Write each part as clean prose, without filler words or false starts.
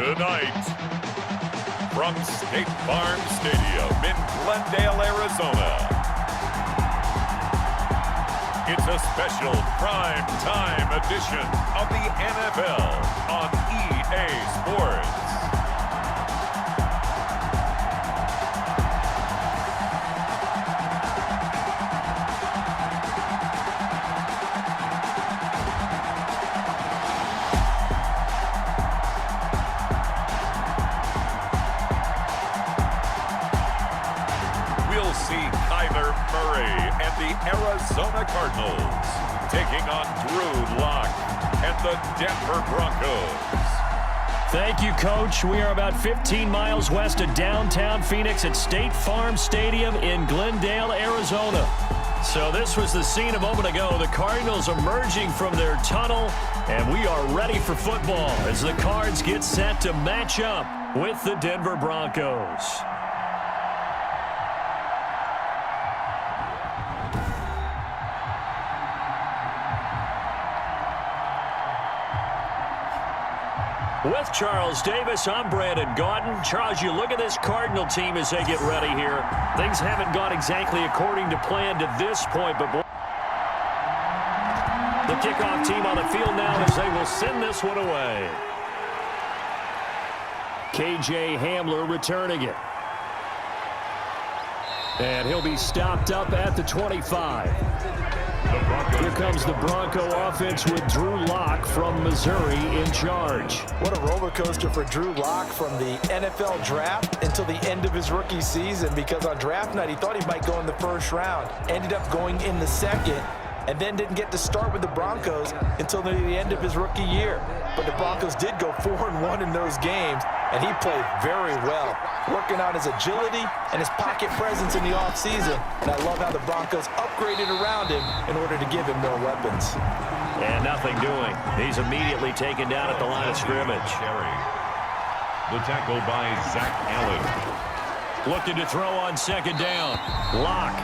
Tonight, from State Farm Stadium in Glendale, Arizona, it's a special prime time edition of the NFL on EA Sports. Arizona Cardinals taking on Drew Lock and the Denver Broncos. Thank you, Coach. We are about 15 miles west of downtown Phoenix at State Farm Stadium in Glendale, Arizona. So this was the scene a moment ago. The Cardinals emerging from their tunnel, and we are ready for football as the Cards get set to match up with the Denver Broncos. With Charles Davis, I'm Brandon Gaudin. Charles, you look at this Cardinal team as they get ready here. Things haven't gone exactly according to plan to this point, but the kickoff team on the field now as they will send this one away. KJ Hamler returning it. And he'll be stopped up at the 25. Here comes the Bronco offense with Drew Lock from Missouri in charge. What a roller coaster for Drew Lock from the NFL draft until the end of his rookie season, because on draft night he thought he might go in the first round, ended up going in the second, and then didn't get to start with the Broncos until the end of his rookie year. But the Broncos did go 4-1 in those games, and he played very well, working on his agility and his pocket presence in the offseason. And I love how the Broncos upgraded around him in order to give him more weapons. And nothing doing. He's immediately taken down at the line of scrimmage. The tackle by Zach Allen. Looking to throw on second down. Lock.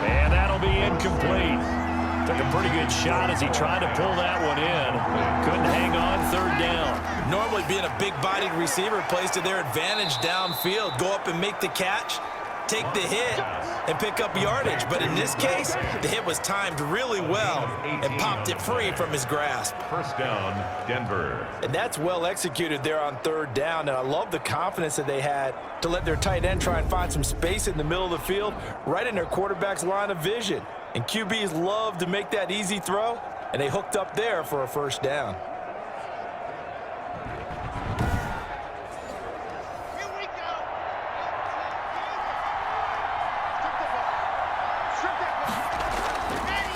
And that'll be incomplete. Took a pretty good shot as he tried to pull that one in. Couldn't hang on third down. Normally being a big-bodied receiver plays to their advantage downfield. Go up and make the catch, take the hit, and pick up yardage. But in this case, the hit was timed really well and popped it free from his grasp. First down, Denver. And that's well executed there on third down. And I love the confidence that they had to let their tight end try and find some space in the middle of the field, right in their quarterback's line of vision. And QBs love to make that easy throw, and they hooked up there for a first down.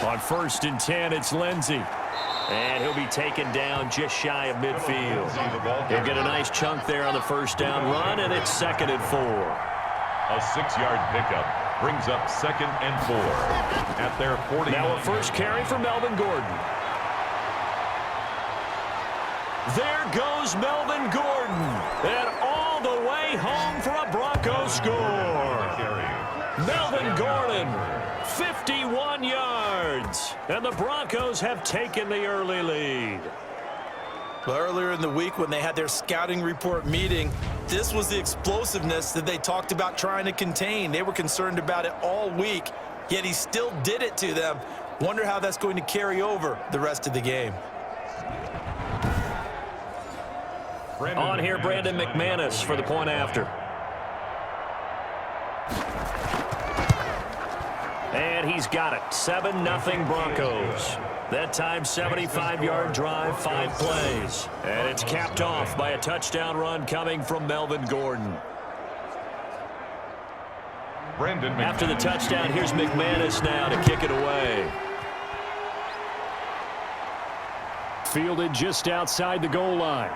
On 1st and 10, it's Lindsey. And he'll be taken down just shy of midfield. He'll get a nice chunk there on the first down run, and it's 2nd and 4. A 6-yard pickup brings up 2nd and 4 at their 40. Now a first carry for Melvin Gordon. There goes Melvin Gordon. And all the way home for a Broncos score. Melvin Gordon, 51 yards. And the Broncos have taken the early lead. Well, earlier in the week when they had their scouting report meeting, this was the explosiveness that they talked about trying to contain. They were concerned about it all week, yet he still did it to them. Wonder how that's going to carry over the rest of the game. On here, Brandon McManus for the point after. And he's got it. 7-0 Broncos. That time, 75-yard drive, 5 plays. And it's capped off by a touchdown run coming from Melvin Gordon. After the touchdown, here's McManus now to kick it away. Fielded just outside the goal line.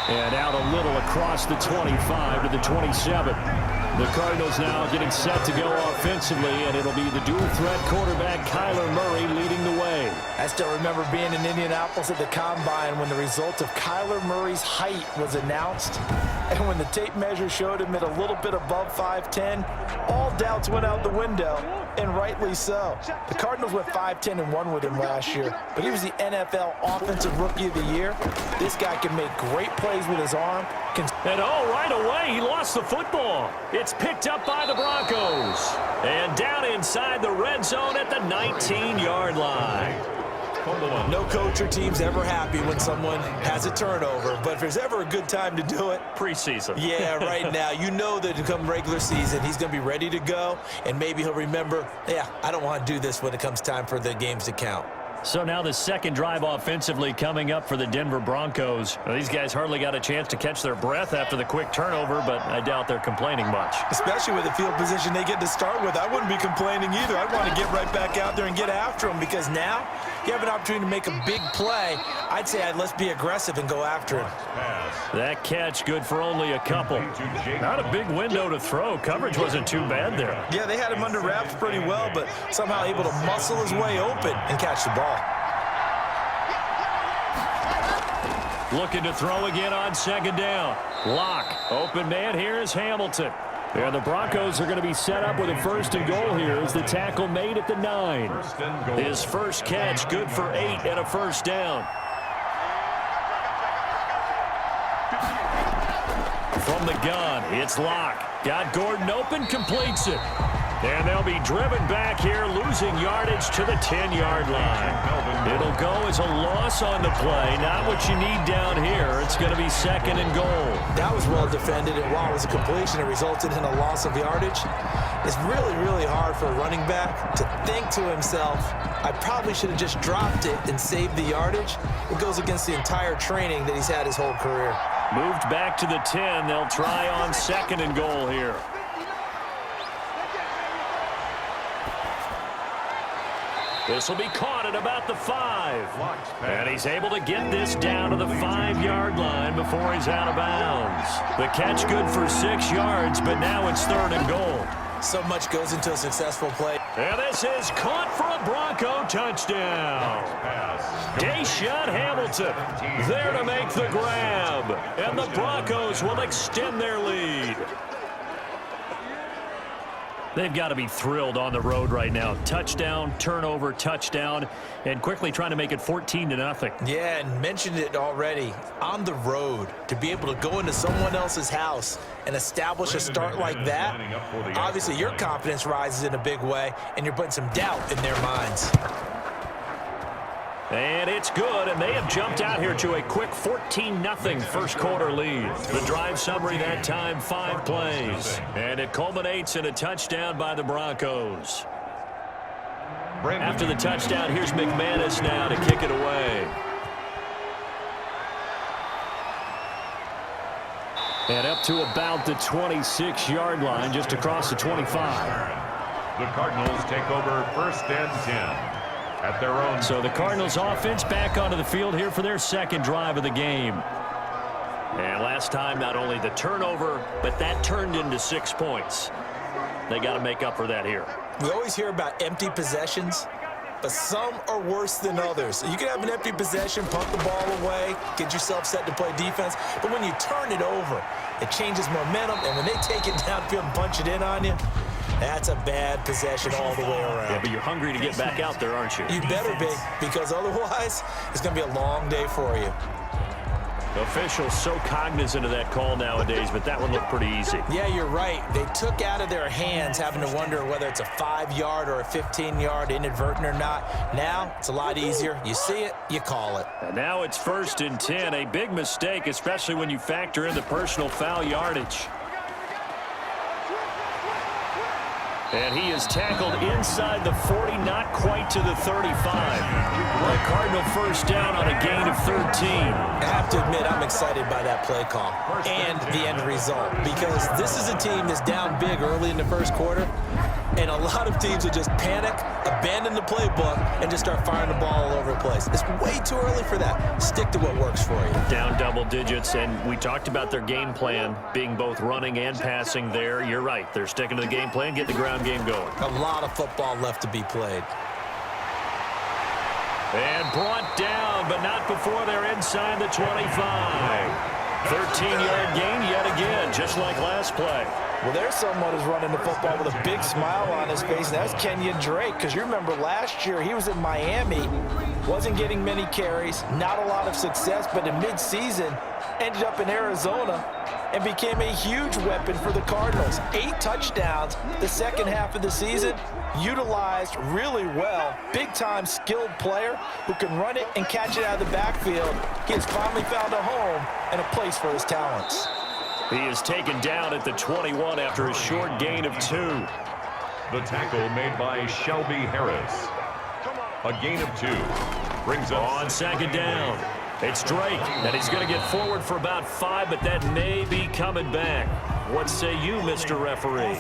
And out a little across the 25 to the 27. The Cardinals now getting set to go offensively, and it'll be the dual-threat quarterback Kyler Murray leading the way. I still remember being in Indianapolis at the Combine when the result of Kyler Murray's height was announced. And when the tape measure showed him at a little bit above 5'10", all doubts went out the window, and rightly so. The Cardinals went 5-10-1 with him last year, but he was the NFL Offensive Rookie of the Year. This guy can make great plays with his arm. And right away, he lost the football. It's picked up by the Broncos. And down inside the red zone at the 19-yard line. No coach or team's ever happy when someone has a turnover, but if there's ever a good time to do it, preseason. Yeah, right now. You know that come regular season, he's going to be ready to go, and maybe he'll remember, yeah, I don't want to do this when it comes time for the games to count. So now the second drive offensively coming up for the Denver Broncos. Well, these guys hardly got a chance to catch their breath after the quick turnover, but I doubt they're complaining much. Especially with the field position they get to start with. I wouldn't be complaining either. I'd want to get right back out there and get after them, because now you have an opportunity to make a big play. I'd say let's be aggressive and go after him. That catch good for only a couple. Not a big window to throw. Coverage wasn't too bad there. Yeah, they had him under wraps pretty well, but somehow able to muscle his way open and catch the ball. Looking to throw again on second down. Lock. Open man here is Hamilton. And the Broncos are going to be set up with a first and goal here as the tackle made at the 9. His first catch good for 8 and a first down. From the gun, it's Lock. Got Gordon open, completes it. And they'll be driven back here, losing yardage to the 10-yard line. It'll go as a loss on the play. Not what you need down here. It's going to be second and goal. That was well defended, and while it was a completion, it resulted in a loss of yardage. It's really, really hard for a running back to think to himself, I probably should have just dropped it and saved the yardage. It goes against the entire training that he's had his whole career. Moved back to the 10. They'll try on second and goal here. This will be caught at about the 5. And he's able to get this down to the 5-yard line before he's out of bounds. The catch good for 6 yards, but now it's third and goal. So much goes into a successful play. And this is caught for a Bronco touchdown. Deshaun Hamilton there to make the grab. And the Broncos will extend their lead. They've got to be thrilled on the road right now. Touchdown, turnover, touchdown, and quickly trying to make it 14-0. Yeah, and mentioned it already. On the road, to be able to go into someone else's house and establish a start like that, obviously your confidence rises in a big way, and you're putting some doubt in their minds. And it's good, and they have jumped out here to a quick 14-0 first quarter lead. The drive summary that time, 5 plays. And it culminates in a touchdown by the Broncos. After the touchdown, here's McManus now to kick it away. And up to about the 26-yard line, just across the 25. The Cardinals take over first and 10. At their own. So the Cardinals offense back onto the field here for their second drive of the game. And last time, not only the turnover, but that turned into 6 points. They got to make up for that here. We always hear about empty possessions, but some are worse than others. You can have an empty possession, punt the ball away, get yourself set to play defense, but when you turn it over, it changes momentum, and when they take it downfield and punch it in on you, that's a bad possession all the way around. Yeah, but you're hungry to get back out there, aren't you? You better be, because otherwise it's going to be a long day for you. Officials so cognizant of that call nowadays, but that one looked pretty easy. Yeah, you're right. They took out of their hands having to wonder whether it's a 5-yard or a 15-yard inadvertent or not. Now it's a lot easier. You see it, you call it. And now it's first and 10. A big mistake, especially when you factor in the personal foul yardage. And he is tackled inside the 40, not quite to the 35. A Cardinal first down on a gain of 13. I have to admit, I'm excited by that play call and the end result, because this is a team that's down big early in the first quarter, and a lot of teams will just panic, abandon the playbook, and just start firing the ball all over the place. It's way too early for that. Stick to what works for you. Down double digits, and we talked about their game plan being both running and passing there. You're right. They're sticking to the game plan, get the ground game going. A lot of football left to be played. And brought down, but not before they're inside the 25. 13-yard gain yet again, just like last play. Well, there's someone who's running the football with a big smile on his face, and that's Kenyon Drake, because you remember last year he was in Miami, wasn't getting many carries, not a lot of success, but in mid-season ended up in Arizona and became a huge weapon for the Cardinals. 8 touchdowns the second half of the season, utilized really well. Big-time skilled player who can run it and catch it out of the backfield. He has finally found a home and a place for his talents. He is taken down at the 21 after a short gain of 2. The tackle made by Shelby Harris. A gain of 2 brings us on second down. It's Drake, and he's going to get forward for about 5, but that may be coming back. What say you, Mr. Referee?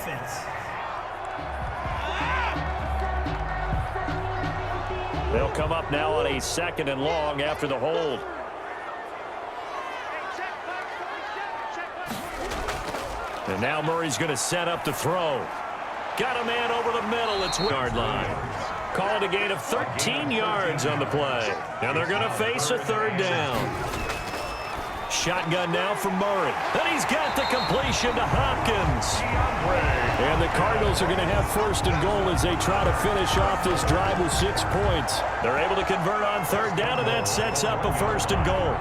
They'll come up now on a 2nd and long after the hold. And now Murray's going to set up the throw. Got a man over the middle. It's yard line. Called a gain of 13 yards on the play. And they're going to face a 3rd down. Shotgun now for Murray. And he's got the completion to Hopkins. And the Cardinals are going to have 1st and goal as they try to finish off this drive with 6 points. They're able to convert on 3rd down, and that sets up a 1st and goal.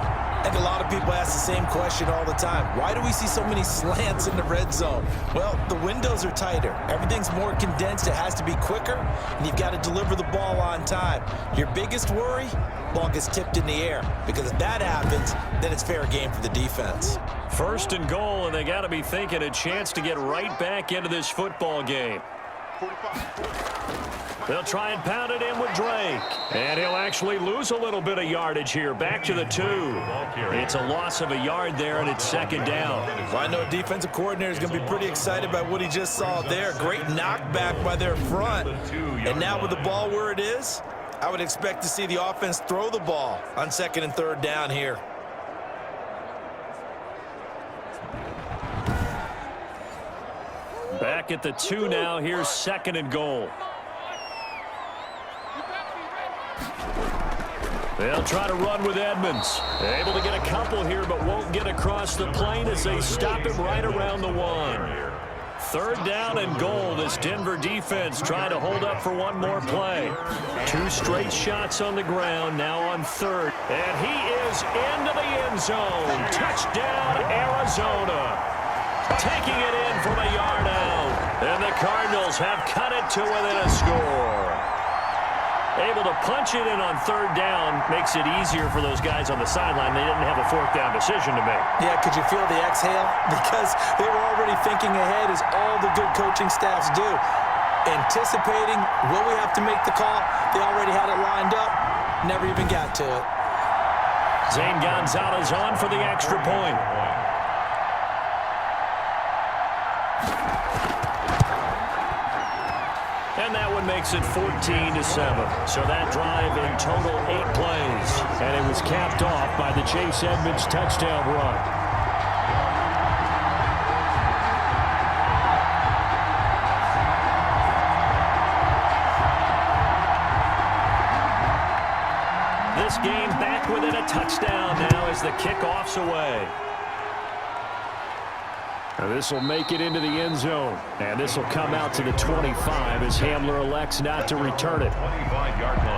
And a lot of people ask the same question all the time. Why do we see so many slants in the red zone? Well, the windows are tighter. Everything's more condensed. It has to be quicker, and you've got to deliver the ball on time. Your biggest worry? Ball gets tipped in the air, because if that happens, then it's fair game for the defense. 1st and goal, and they got to be thinking a chance to get right back into this football game. They'll try and pound it in with Drake. And he'll actually lose a little bit of yardage here. Back to the 2. It's a loss of a yard there, and it's 2nd down. Well, I know a defensive coordinator is going to be pretty excited by what he just saw there. Great knockback by their front. And now with the ball where it is, I would expect to see the offense throw the ball on 2nd and 3rd down here. Back at the 2 now. Here's 2nd and goal. They'll try to run with Edmonds. Able to get a couple here, but won't get across the plane as they stop him right around the 1. 3rd down and goal. This Denver defense trying to hold up for one more play. 2 straight shots on the ground, now on 3rd. And he is into the end zone. Touchdown, Arizona. Taking it in from a yard out. And the Cardinals have cut it to within a score. Able to punch it in on 3rd down makes it easier for those guys on the sideline. They didn't have a 4th down decision to make. Yeah, could you feel the exhale? Because they were already thinking ahead, as all the good coaching staffs do. Anticipating, will we have to make the call? They already had it lined up. Never even got to it. Zane Gonzalez on for the extra point. And that one makes it 14-7. So that drive in total 8 plays. And it was capped off by the Chase Edmonds touchdown run. This game back within a touchdown now as the kickoff's away. Now this will make it into the end zone. And this will come out to the 25 as Hamler elects not to return it.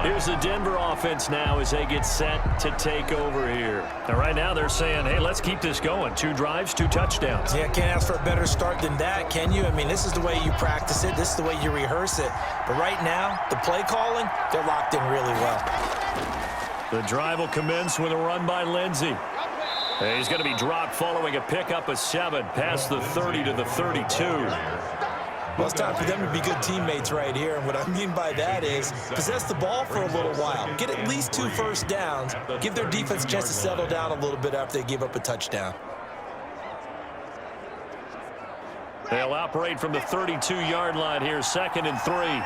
Here's the Denver offense now as they get set to take over here. And right now they're saying, hey, let's keep this going. 2 drives, 2 touchdowns. Yeah, can't ask for a better start than that, can you? I mean, this is the way you practice it. This is the way you rehearse it. But right now, the play calling, they're locked in really well. The drive will commence with a run by Lindsey. He's going to be dropped following a pickup of 7 past the 30 to the 32. Well, it's time for them to be good teammates right here. And what I mean by that is possess the ball for a little while. Get at least 2 first downs. Give their defense a chance to settle down a little bit after they give up a touchdown. They'll operate from the 32-yard line here, 2nd and 3.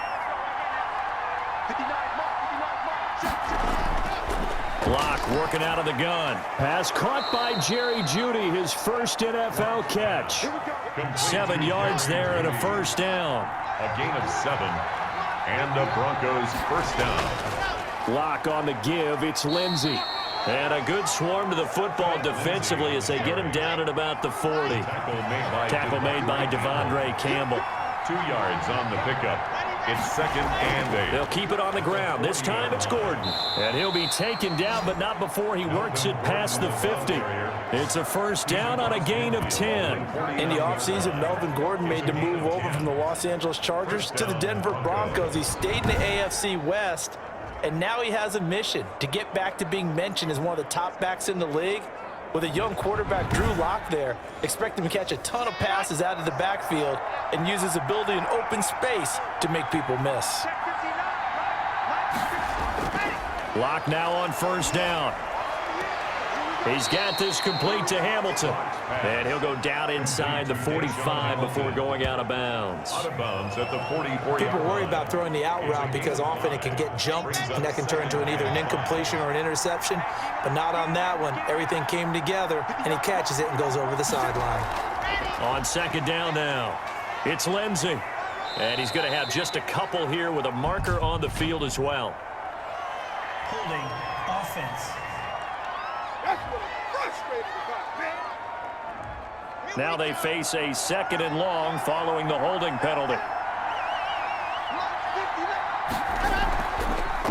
Block working out of the gun. Pass caught by Jerry Jeudy, his first NFL catch. 7 yards there and a first down. A gain of 7 and the Broncos first down. Block on the give. It's Lindsey. And a good swarm to the football defensively as they get him down at about the 40. Tackle made by Devondre Campbell. 2 yards on the pickup. It's 2nd and 8. They'll keep it on the ground. This time it's Gordon. And he'll be taken down, but not before he works it past the 50. It's a first down on a gain of 10. In the offseason, Melvin Gordon made the move over from the Los Angeles Chargers to the Denver Broncos. He stayed in the AFC West, and now he has a mission to get back to being mentioned as one of the top backs in the league. With a young quarterback, Drew Lock there, expect him to catch a ton of passes out of the backfield and use his ability in open space to make people miss. Lock now on first down. He's got this complete to Hamilton. And he'll go down inside the 45 before going out of bounds. Out of bounds at the 40-40. People worry about throwing the out route because often it can get jumped, and that can turn into either an incompletion or an interception. But not on that one. Everything came together, and he catches it and goes over the sideline. On second down now, it's Lindsey. And he's going to have just a couple here with a marker on the field as well. Holding offense. Now they face a 2nd and long following the holding penalty.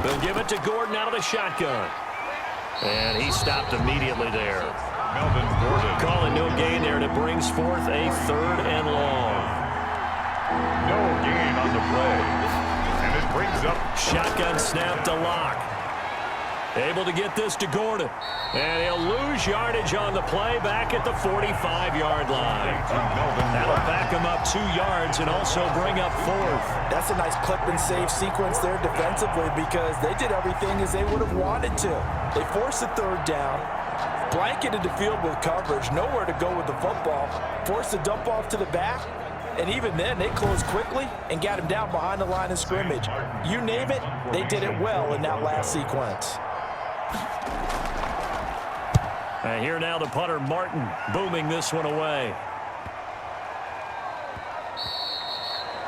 They'll give it to Gordon out of the shotgun. And he stopped immediately there. Melvin Gordon. Calling no gain there, and it brings forth a 3rd and long. No gain on the play. And it brings up Shotgun snap to Lock. Able to get this to Gordon. And he'll lose yardage on the play back at the 45-yard line. That'll back him up 2 yards and also bring up 4th. That's a nice clip and save sequence there defensively because they did everything as they would have wanted to. They forced the 3rd down, blanketed the field with coverage, nowhere to go with the football, forced the dump off to the back, and even then they closed quickly and got him down behind the line of scrimmage. You name it, they did it well in that last sequence. And here now the punter, Martin, booming this one away.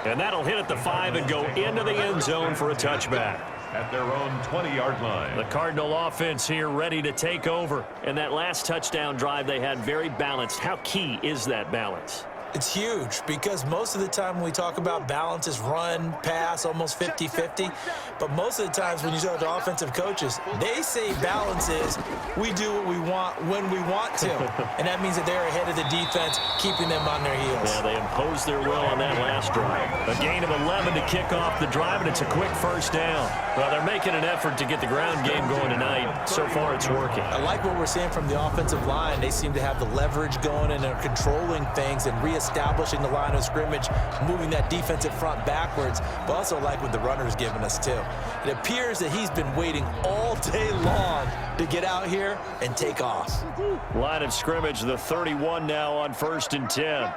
And that'll hit at the 5 and go into the end zone for a touchback. At their own 20-yard line. The Cardinal offense here ready to take over. And that last touchdown drive they had very balanced. How key is that balance? It's huge because most of the time when we talk about balance is run, pass, almost 50-50. But most of the times when you talk to offensive coaches, they say balance is we do what we want when we want to. And that means that they're ahead of the defense, keeping them on their heels. Yeah, they imposed their will on that last drive. A gain of 11 to kick off the drive, and it's a quick first down. Well, they're making an effort to get the ground game going tonight. So far, it's working. I like what we're seeing from the offensive line. They seem to have the leverage going and are controlling things and reestablishing the line of scrimmage, moving that defensive front backwards, but also like what the runner's giving us too. It appears that he's been waiting all day long to get out here and take off. Line of scrimmage, the 31 now on 1st and 10.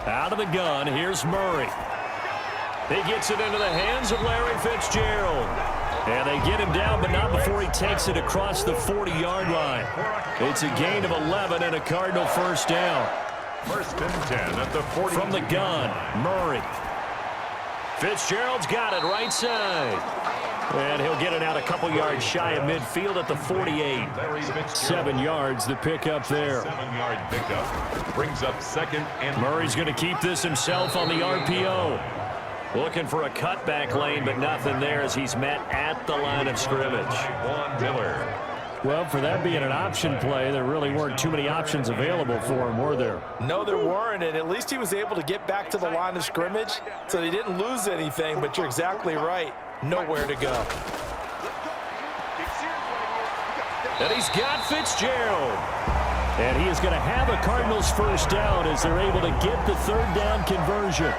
Out of the gun, here's Murray. He gets it into the hands of Larry Fitzgerald. And they get him down, but not before he takes it across the 40-yard line. It's a gain of 11 and a Cardinal first down. 1st and 10 at the 40. From the gun, Murray. Fitzgerald's got it right side. And he'll get it out a couple yards shy of midfield at the 48. 7 yards the pickup there. 7-yard pickup. Brings up 2nd and Murray's going to keep this himself on the RPO. Looking for a cutback lane, but nothing there as he's met at the line of scrimmage. Juan Miller. Well, for that being an option play, there really weren't too many options available for him, were there? No, there weren't, and at least he was able to get back to the line of scrimmage, so they didn't lose anything, but you're exactly right. Nowhere to go. And he's got Fitzgerald. And he is going to have a Cardinals first down as they're able to get the 3rd down conversion.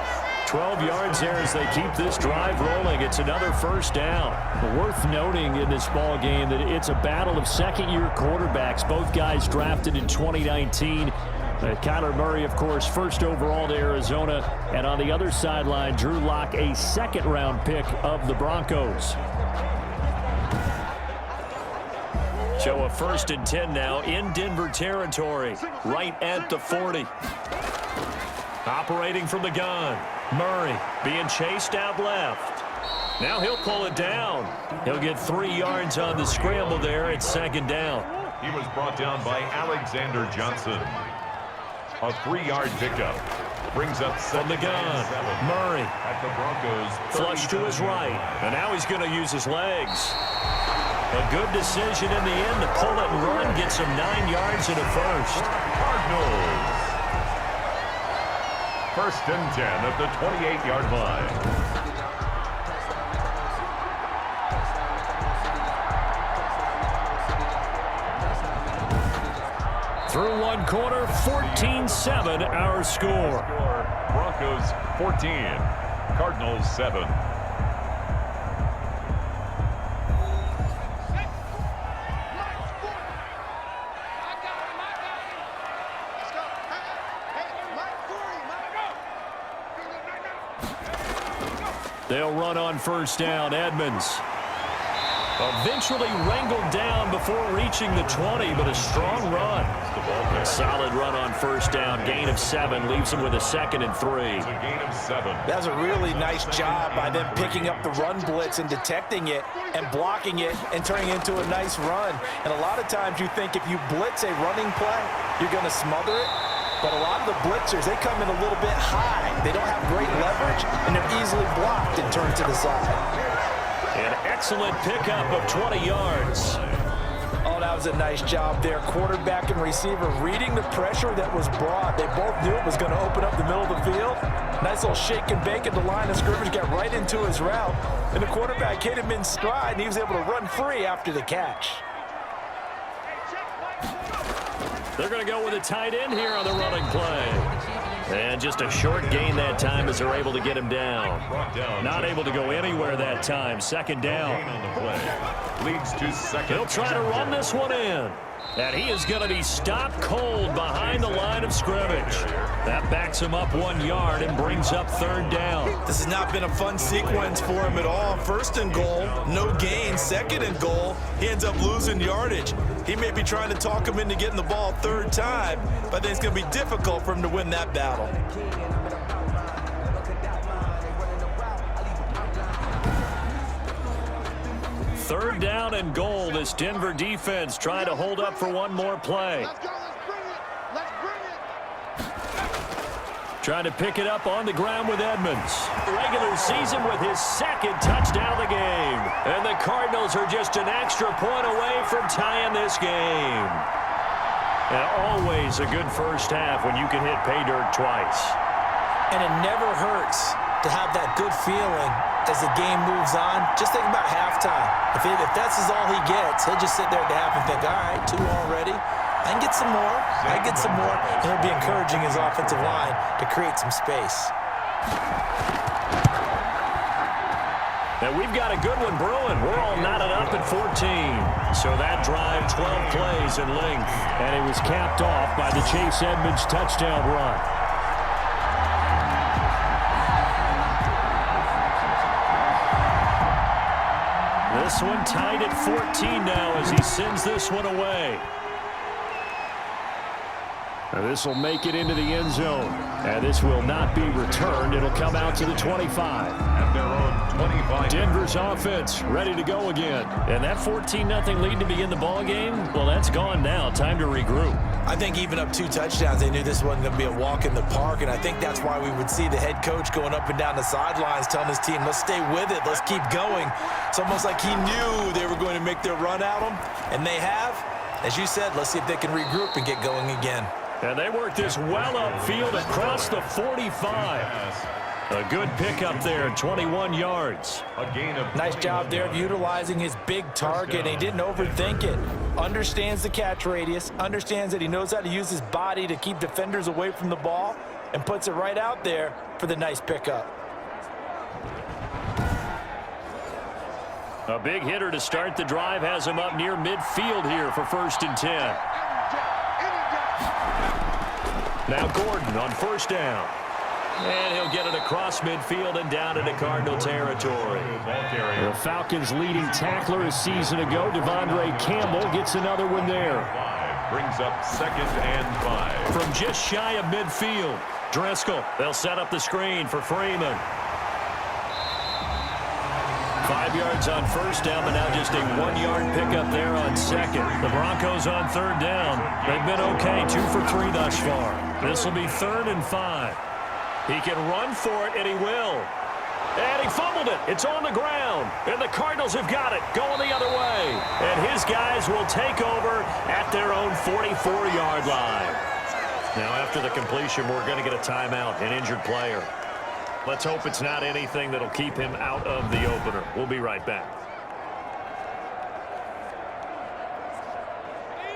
12 yards there as they keep this drive rolling. It's another first down. Worth noting in this ball game that it's a battle of second-year quarterbacks. Both guys drafted in 2019. Kyler Murray, of course, first overall to Arizona. And on the other sideline, Drew Lock, a 2nd-round pick of the Broncos. So a 1st and 10 now in Denver territory, right at the 40. Operating from the gun. Murray being chased out left. Now he'll pull it down. He'll get 3 yards on the scramble there at second down. He was brought down by Alexander Johnson. A 3-yard pickup. Brings up from the gun. Murray at the Broncos. Flush to his right. And now he's going to use his legs. A good decision in the end to pull it and run. Gets him 9 yards and a first. Cardinals. 1st and 10 at the 28-yard line. Through 1 quarter, 14-7 our score. Broncos 14, Cardinals 7. They'll run on 1st down. Edmonds eventually wrangled down before reaching the 20, but a strong run. A solid run on 1st down. Gain of 7 leaves him with a 2nd and 3. It's a gain of 7. That's a really nice job by them picking up the run blitz and detecting it and blocking it and turning it into a nice run. And a lot of times you think if you blitz a running play, you're going to smother it. But a lot of the blitzers, they come in a little bit high. They don't have great leverage, and they're easily blocked and turned to the side. An excellent pickup of 20 yards. Oh, that was a nice job there. Quarterback and receiver reading the pressure that was brought. They both knew it was going to open up the middle of the field. Nice little shake and bake at the line of scrimmage, got right into his route. And the quarterback hit him in stride, and he was able to run free after the catch. They're going to go with a tight end here on the running play. And just a short gain that time as they're able to get him down. Not able to go anywhere that time. 2nd down. Leads to 2nd. He'll try to run this one in. And he is going to be stopped cold behind the line of scrimmage. That backs him up 1 yard and brings up 3rd down. This has not been a fun sequence for him at all. 1st and goal, no gain. 2nd and goal, he ends up losing yardage. He may be trying to talk him into getting the ball 3rd time, but I think it's going to be difficult for him to win that battle. Third down and goal. This Denver defense trying to hold up for one more play. Let's go. Let's bring it. Trying to pick it up on the ground with Edmonds. Regular season with his 2nd touchdown of the game. And the Cardinals are just an extra point away from tying this game. And always a good first half when you can hit pay dirt twice. And it never hurts to have that good feeling as the game moves on. Just think about halftime. If that's all he gets, he'll just sit there at the half and think, all right, 2 already. I can get some more. I can get some more. And he'll be encouraging his offensive line to create some space. Now we've got a good one brewing. We're all knotted up at 14. So that drive, 12 plays in length. And it was capped off by the Chase Edmonds touchdown run. This one tied at 14 now as he sends this one away. Now this will make it into the end zone. And this will not be returned. It'll come out to the 25. At their own 25. Denver's offense ready to go again. And that 14-0 lead to begin the ball game, well, that's gone now. Time to regroup. I think even up 2 touchdowns, they knew this wasn't going to be a walk in the park, and I think that's why we would see the head coach going up and down the sidelines telling his team, let's stay with it, let's keep going. It's almost like he knew they were going to make their run at him, and they have. As you said, let's see if they can regroup and get going again. And they work this well upfield across the 45. A good pickup there, 21 yards. A gain of Nice job there of utilizing his big target. He didn't overthink it. Understands the catch radius, understands that he knows how to use his body to keep defenders away from the ball, and puts it right out there for the nice pickup. A big hitter to start the drive has him up near midfield here for 1st and 10. Now Gordon on 1st down. And he'll get it across midfield and down into Cardinal territory. The Falcons' leading tackler a season ago, Devondre Campbell, gets another one there. brings up 2nd and 5. From just shy of midfield, Driscoll. They'll set up the screen for Freeman. 5 yards on first down, but now just a 1-yard pickup there on second. The Broncos on third down. They've been okay, 2 for 3 thus far. This will be 3rd and 5. He can run for it, and he will. And he fumbled it. It's on the ground. And the Cardinals have got it, going the other way. And his guys will take over at their own 44-yard line. Now, after the completion, we're going to get a timeout, an injured player. Let's hope it's not anything that'll keep him out of the opener. We'll be right back.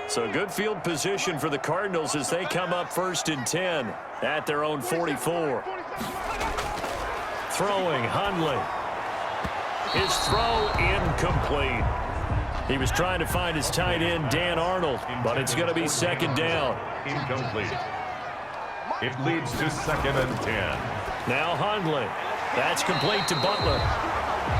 So good field position for the Cardinals as they come up 1st and 10 at their own 44. Throwing, Hundley. His throw incomplete. He was trying to find his tight end, Dan Arnold, but it's going to be 2nd down. Incomplete. It leads to 2nd and 10. Now Hundley. That's complete to Butler.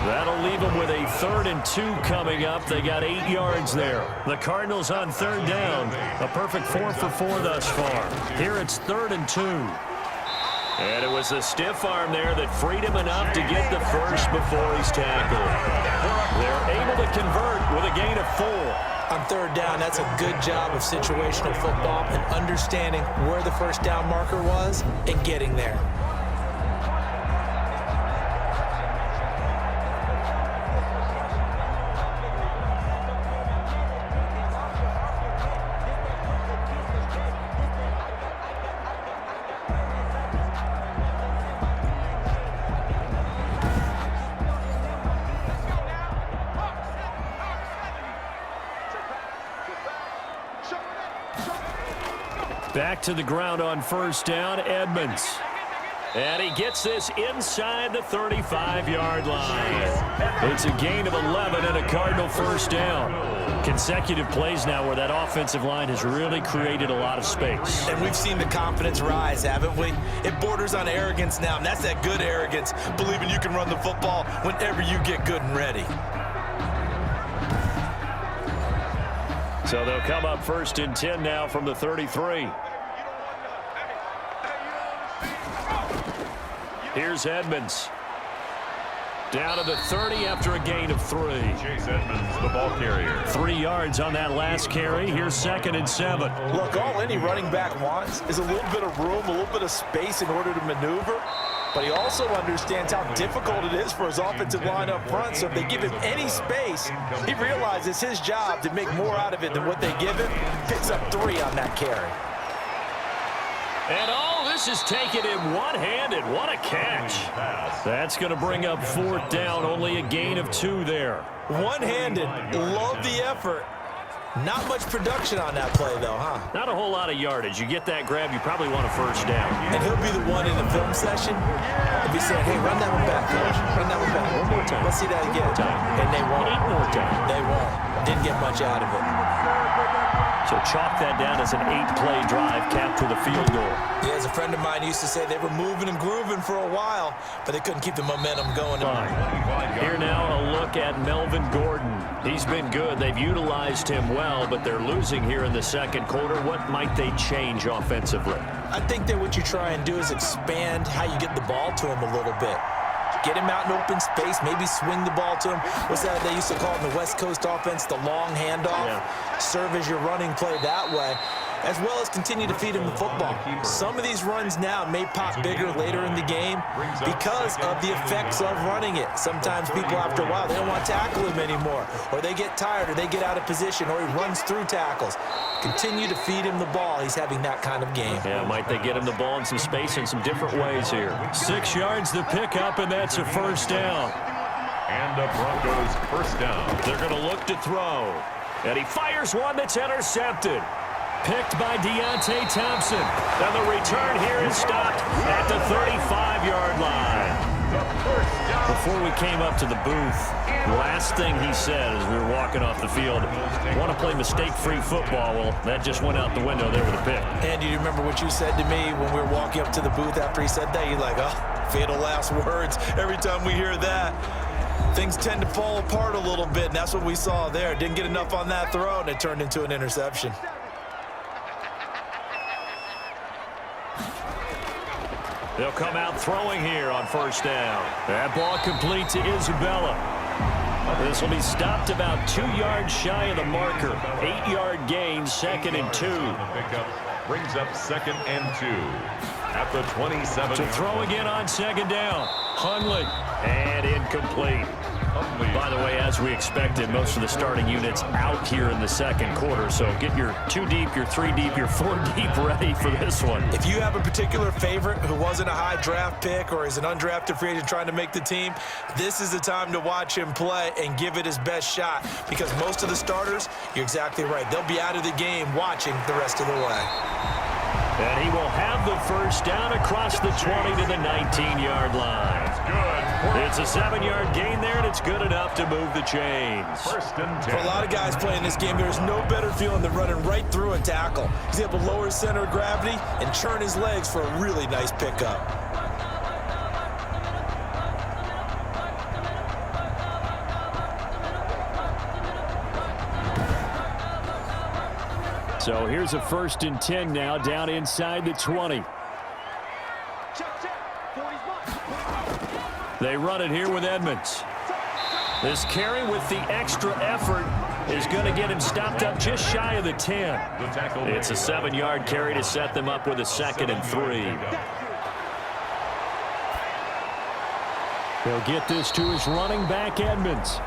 That'll leave them with a 3rd and 2 coming up. They got 8 yards there. The Cardinals on 3rd down. A perfect 4 for 4 thus far. Here it's 3rd and 2. And it was the stiff arm there that freed him enough to get the first before he's tackled. They're able to convert with a gain of 4. On 3rd down, that's a good job of situational football and understanding where the first down marker was and getting there. Back to the ground on 1st down, Edmonds. And he gets this inside the 35-yard line. It's a gain of 11 and a Cardinal 1st down. Consecutive plays now where that offensive line has really created a lot of space. And we've seen the confidence rise, haven't we? It borders on arrogance now, and that's that good arrogance, believing you can run the football whenever you get good and ready. So they'll come up 1st and 10 now from the 33. Here's Edmonds. Down to the 30 after a gain of 3. Chase Edmonds, the ball carrier. 3 yards on that last carry. Here's 2nd and 7. Look, all any running back wants is a little bit of room, a little bit of space in order to maneuver. But he also understands how difficult it is for his offensive line up front. So if they give him any space, he realizes his job to make more out of it than what they give him. Picks up 3 on that carry. And all this is taken in one-handed. What a catch. That's going to bring up 4th down. Only a gain of 2 there. One-handed. Love the effort. Not much production on that play, though, huh? Not a whole lot of yardage. You get that grab, you probably want a 1st down. And he'll be the one in the film session. He'll be saying, hey, run that one back, coach. Run that one back. One more time. Let's see that again. And they won't. 8 more times. They won't. Didn't get much out of it. So chalk that down as an 8-play drive capped with a field goal. Yeah, as a friend of mine used to say, they were moving and grooving for a while, but they couldn't keep the momentum going. Here now a look at Melvin Gordon. He's been good. They've utilized him well, but they're losing here in the 2nd quarter. What might they change offensively? I think that what you try and do is expand how you get the ball to him a little bit. Get him out in open space, maybe swing the ball to him. What's that they used to call in the West Coast offense, the long handoff? Yeah. Serve as your running play that way, as well as continue to feed him the football. Some of these runs now may pop bigger later in the game because of the effects of running it. Sometimes people, after a while, they don't want to tackle him anymore, or they get tired, or they get out of position, or he runs through tackles. Continue to feed him the ball. He's having that kind of game. Yeah, might they get him the ball in some space in some different ways here. 6 yards to pick up, and that's a 1st down. And the Broncos 1st down. They're going to look to throw. And he fires one that's intercepted. Picked by Deontay Thompson. And the return here is stopped at the 35-yard line. Before we came up to the booth, last thing he said as we were walking off the field, want to play mistake-free football. Well, that just went out the window there with a pick. Andy, you remember what you said to me when we were walking up to the booth after he said that? You're like, oh, fatal last words. Every time we hear that, things tend to fall apart a little bit, and that's what we saw there. Didn't get enough on that throw, and it turned into an interception. They'll come out throwing here on 1st down. That ball complete to Isabella. This will be stopped about 2 yards shy of the marker. 8-yard gain, 2nd and 2. Pickup brings up 2nd and 2 at the 27. To throw again on 2nd down. Hundley, and incomplete. By the way, as we expected, most of the starting units out here in the 2nd quarter. So get your 2 deep, your 3 deep, your 4 deep ready for this one. If you have a particular favorite who wasn't a high draft pick or is an undrafted free agent trying to make the team, this is the time to watch him play and give it his best shot, because most of the starters, you're exactly right, they'll be out of the game watching the rest of the way. And he will have the first down across the 20 to the 19-yard line. It's a 7-yard gain there, and it's good enough to move the chains. 1st and 10. For a lot of guys playing this game, there's no better feeling than running right through a tackle. He's able to lower his center of gravity and churn his legs for a really nice pickup. So here's a 1st and 10 now, down inside the 20. They run it here with Edmonds. This carry with the extra effort is going to get him stopped up just shy of the 10. It's a 7-yard carry to set them up with a 2nd and 3. He'll get this to his running back, Edmonds.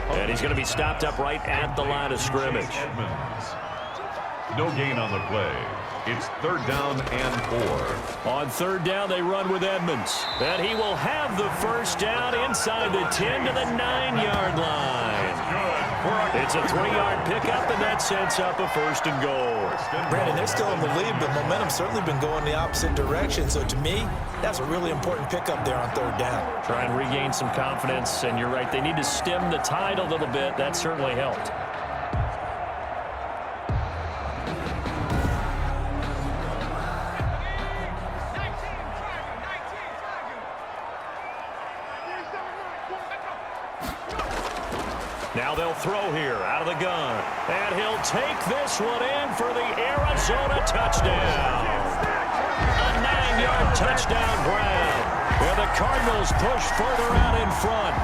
And he's going to be stopped up right at the line of scrimmage. No gain on the play. It's 3rd down and 4. On 3rd down, they run with Edmonds. And he will have the first down inside the 10 to the 9-yard line. It's a 3-yard pickup, and that sets up a 1st and goal. Brandon, they're still in the lead, but momentum's certainly been going the opposite direction. So to me, that's a really important pickup there on 3rd down. Try and regain some confidence, and you're right, they need to stem the tide a little bit. That certainly helped. Now they'll throw here out of the gun. And he'll take this one in for the Arizona touchdown. A 9-yard touchdown grab. And the Cardinals push further out in front.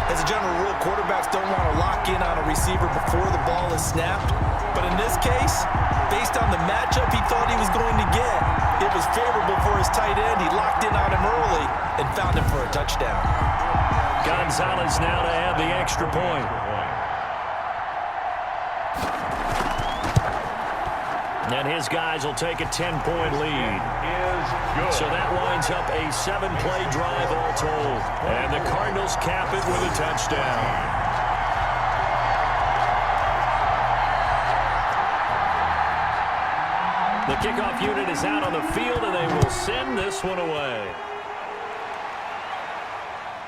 As a general rule, quarterbacks don't want to lock in on a receiver before the ball is snapped. But in this case, based on the matchup he thought he was going to get, it was favorable for his tight end. He locked in on him early and found him for a touchdown. Gonzalez now to add the extra point. And his guys will take a 10-point lead. So that winds up a 7-play drive all told. And the Cardinals cap it with a touchdown. The kickoff unit is out on the field, and they will send this one away.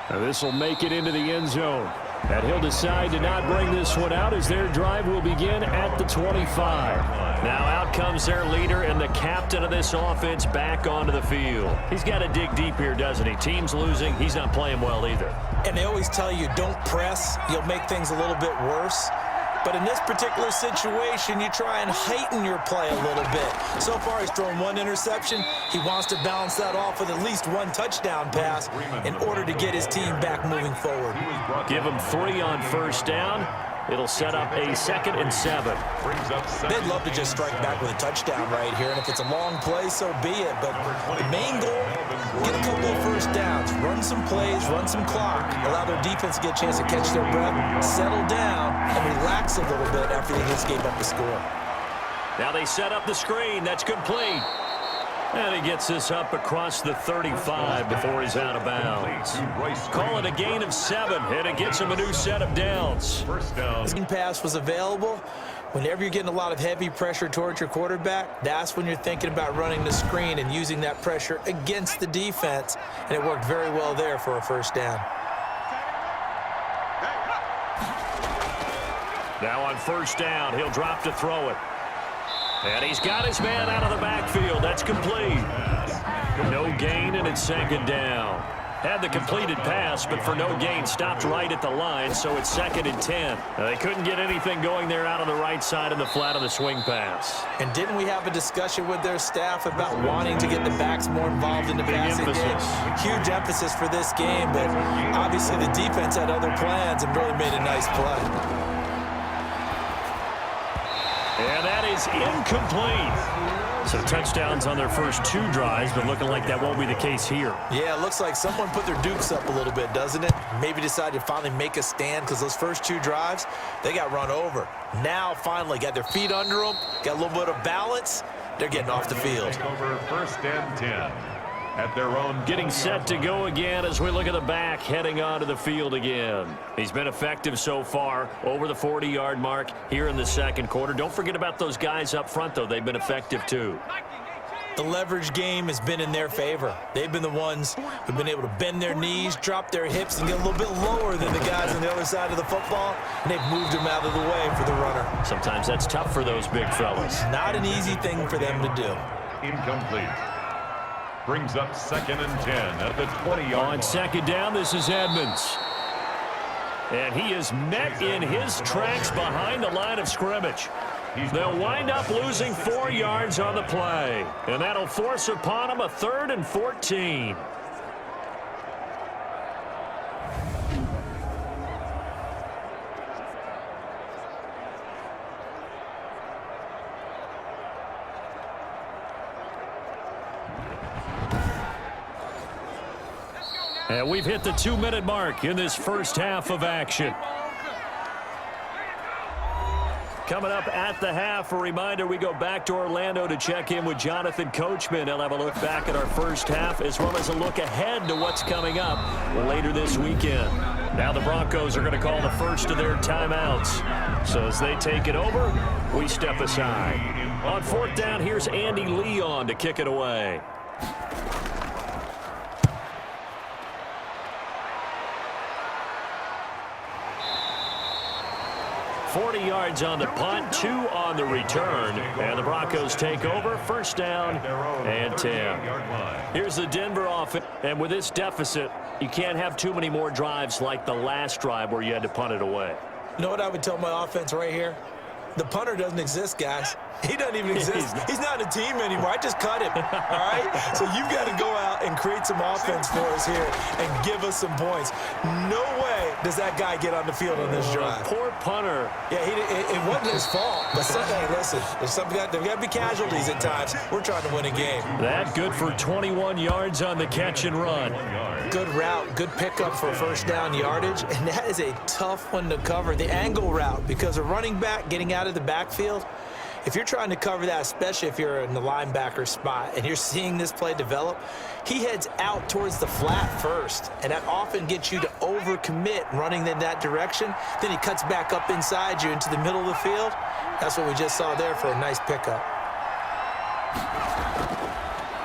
Now this will make it into the end zone. And he'll decide to not bring this one out as their drive will begin at the 25. Now out comes their leader and the captain of this offense back onto the field. He's got to dig deep here, doesn't he? Team's losing. He's not playing well either. And they always tell you, don't press. You'll make things a little bit worse. But in this particular situation, you try and heighten your play a little bit. So far, he's thrown 1 interception. He wants to balance that off with at least 1 touchdown pass in order to get his team back moving forward. Give him 3 on 1st down. It'll set up a 2nd and 7. They'd love to just strike back with a touchdown right here, and if it's a long play, so be it. But the main goal, get a couple of 1st downs, run some plays, run some clock, allow their defense to get a chance to catch their breath, settle down, and relax a little bit after they just gave up the score. Now they set up the screen. That's complete. And he gets this up across the 35 before he's out of bounds. Call it a gain of 7, and it gets him a new set of downs. The pass was available. Whenever you're getting a lot of heavy pressure towards your quarterback, that's when you're thinking about running the screen and using that pressure against the defense. And it worked very well there for a 1st down. Now on 1st down, he'll drop to throw it. And he's got his man out of the backfield. That's complete. No gain, and it's 2nd down. Had the completed pass, but for no gain, stopped right at the line, so it's 2nd and 10. They couldn't get anything going there out on the right side of the flat of the swing pass. And didn't we have a discussion with their staff about wanting to get the backs more involved in the passing game? Huge emphasis for this game, but obviously the defense had other plans and really made a nice play. And that is incomplete. So touchdowns on their first 2 drives, but looking like that won't be the case here. Yeah, it looks like someone put their dukes up a little bit, doesn't it? Maybe decided to finally make a stand because those first 2 drives, they got run over. Now, finally, got their feet under them, got a little bit of balance. They're getting off the field. Over 1st and 10 at their own. Getting set to go again as we look at the back, heading onto the field again. He's been effective so far, over the 40-yard mark here in the 2nd quarter. Don't forget about those guys up front, though. They've been effective, too. The leverage game has been in their favor. They've been the ones who've been able to bend their knees, drop their hips, and get a little bit lower than the guys on the other side of the football, and they've moved them out of the way for the runner. Sometimes that's tough for those big fellas. Not an easy thing for them to do. Incomplete. Brings up 2nd and 10 at the 20-yard line. On 2nd down, this is Edmonds. And he is met in his tracks behind the line of scrimmage. They'll wind up losing 4 yards on the play. And that'll force upon him a 3rd and 14. And we've hit the 2-minute mark in this first half of action. Coming up at the half, a reminder, we go back to Orlando to check in with Jonathan Coachman. He'll have a look back at our first half as well as a look ahead to what's coming up later this weekend. Now the Broncos are going to call the first of their timeouts. So as they take it over, we step aside. On 4th down, here's Andy Leon to kick it away. 40 yards on the punt, 2 on the return, and the Broncos take over. 1st down and 10. Here's the Denver offense, and with this deficit, you can't have too many more drives like the last drive where you had to punt it away. You know what I would tell my offense right here? The punter doesn't exist, guys. He doesn't even exist. He's not a team anymore. I just cut him, all right? So you've got to go out and create some offense for us here and give us some points. No way does that guy get on the field on this drive. Poor punter. Yeah, it wasn't his fault. But hey, listen, there's got to be casualties at times. We're trying to win a game. That good for 21 yards on the catch and run. Good route, good pickup for 1st down yardage, and that is a tough one to cover. The angle route, because a running back getting out of the backfield, if you're trying to cover that, especially if you're in the linebacker spot and you're seeing this play develop, he heads out towards the flat first, and that often gets you to overcommit running in that direction. Then he cuts back up inside you into the middle of the field. That's what we just saw there for a nice pickup.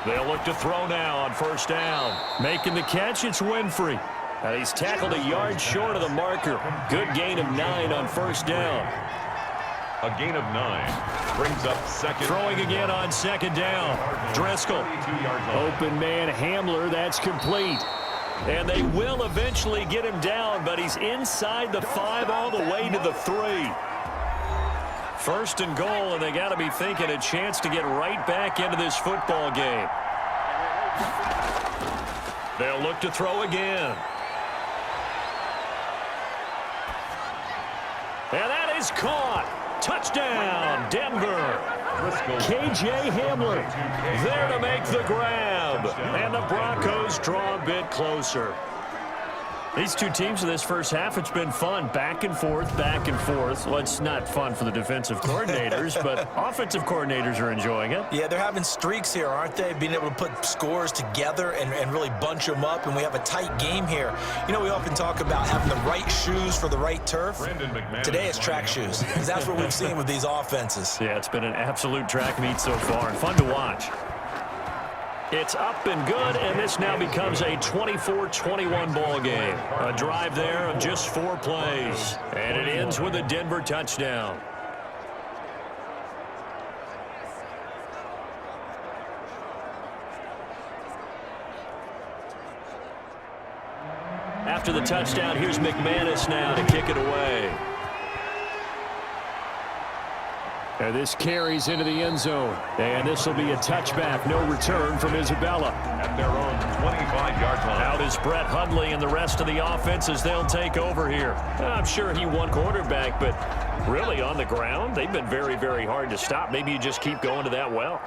They'll look to throw now on 1st down. Making the catch, it's Winfrey. And he's tackled a yard short of the marker. Good gain of 9 on 1st down. A gain of 9 brings up 2nd. Throwing again on 2nd down. Driscoll. Open man Hamler, that's complete. And they will eventually get him down, but he's inside the 5 all the way to the 3. 1st and goal, and they got to be thinking a chance to get right back into this football game. They'll look to throw again. And that is caught. Touchdown, Denver. K.J. Hamler there to make the grab. And the Broncos draw a bit closer. These two teams in this first half, it's been fun. Back and forth, back and forth. Well, it's not fun for the defensive coordinators, but offensive coordinators are enjoying it. Yeah, they're having streaks here, aren't they? Being able to put scores together and really bunch them up, and we have a tight game here. You know, we often talk about having the right shoes for the right turf. Today it's track shoes, because that's what we've seen with these offenses. Yeah, it's been an absolute track meet so far, and fun to watch. It's up and good, and this now becomes a 24-21 ball game. A drive there of just 4 plays, and it ends with a Denver touchdown. after the touchdown, here's McManus now to kick it away. And this carries into the end zone. And this will be a touchback. No return from Isabella. At their own 25-yard line. Out is Brett Hundley and the rest of the offense as they'll take over here. I'm sure he won quarterback, but really on the ground, they've been very, very hard to stop. Maybe you just keep going to that well.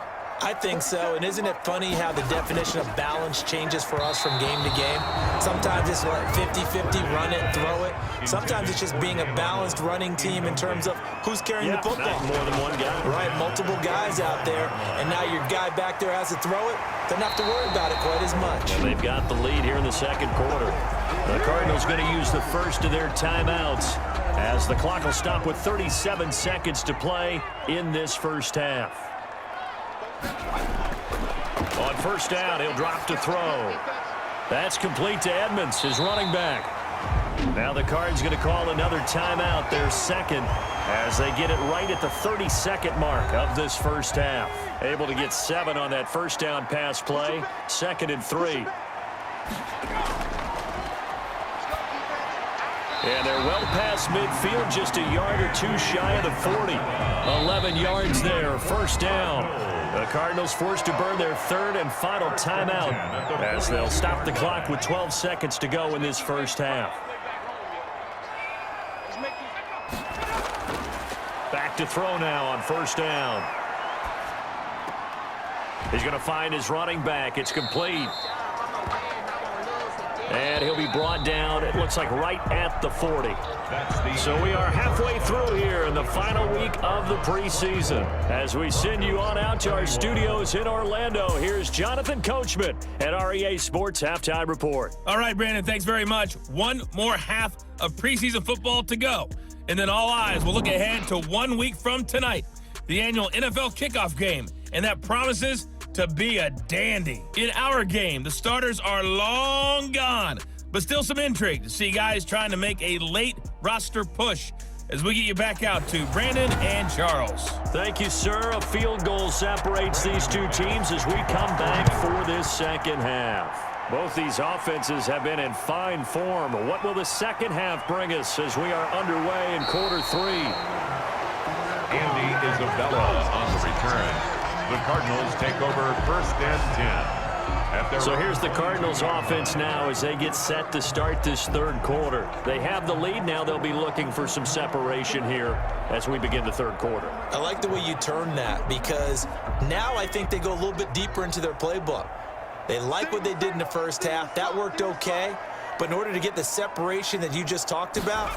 I think so, and isn't it funny how the definition of balance changes for us from game to game? Sometimes it's like 50-50, run it, throw it. Sometimes it's just being a balanced running team in terms of who's carrying the football. More than one guy. Right, multiple guys out there, and now your guy back there has to throw it. Doesn't have to worry about it quite as much. And they've got the lead here in the second quarter. The Cardinals going to use the first of their timeouts as the clock will stop with 37 seconds to play in this first half. On first down, he'll drop to throw. That's complete to Edmonds, his running back. Now the Cards going to call another timeout, their second, as they get it right at the 30-second mark of this first half. Able to get 7 on that first down pass play. 2nd and 3. And they're well past midfield, just a yard or two shy of the 40. 11 yards there, first down. The Cardinals forced to burn their third and final timeout as they'll stop the clock with 12 seconds to go in this first half. Back to throw now on first down. He's going to find his running back. It's complete. And he'll be brought down, it looks like right at the 40. So we are halfway through here in the final week of the preseason. As we send you on out to our studios in Orlando, here's Jonathan Coachman at REA Sports Halftime Report. All right, Brandon, thanks very much. One more half of preseason football to go. And then all eyes will look ahead to 1 week from tonight, the annual NFL kickoff game. And that promises to be a dandy. In our game, the starters are long gone, but still some intrigue to see guys trying to make a late roster push as we get you back out to Brandon and Charles. Thank you, sir. A field goal separates these two teams as we come back for this second half. Both these offenses have been in fine form. What will the second half bring us as we are underway in quarter 3? Andy Isabella on the return. The Cardinals take over first and 10. So here's the Cardinals offense now as they get set to start this third quarter. They have the lead now. They'll be looking for some separation here as we begin the third quarter. I like the way you turn that because now I think they go a little bit deeper into their playbook. They like what they did in the first half. That worked okay. But in order to get the separation that you just talked about,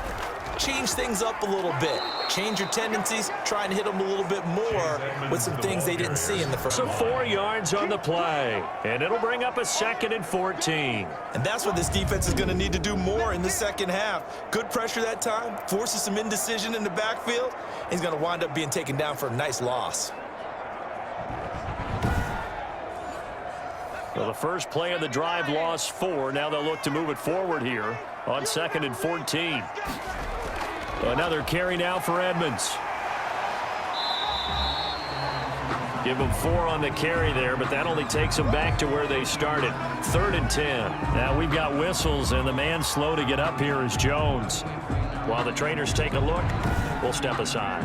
change things up a little bit. Change your tendencies, try and hit them a little bit more with some things they didn't see in the first. So 4 yards on the play, and it'll bring up a 2nd and 14. And that's what this defense is going to need to do more in the second half. Good pressure that time, forces some indecision in the backfield. He's going to wind up being taken down for a nice loss. Well, the first play of the drive lost 4. Now they'll look to move it forward here on 2nd and 14. Another carry now for Edmonds. Give them 4 on the carry there, but that only takes them back to where they started. 3rd and 10. Now we've got whistles, and the man slow to get up here is Jones. While the trainers take a look, we'll step aside.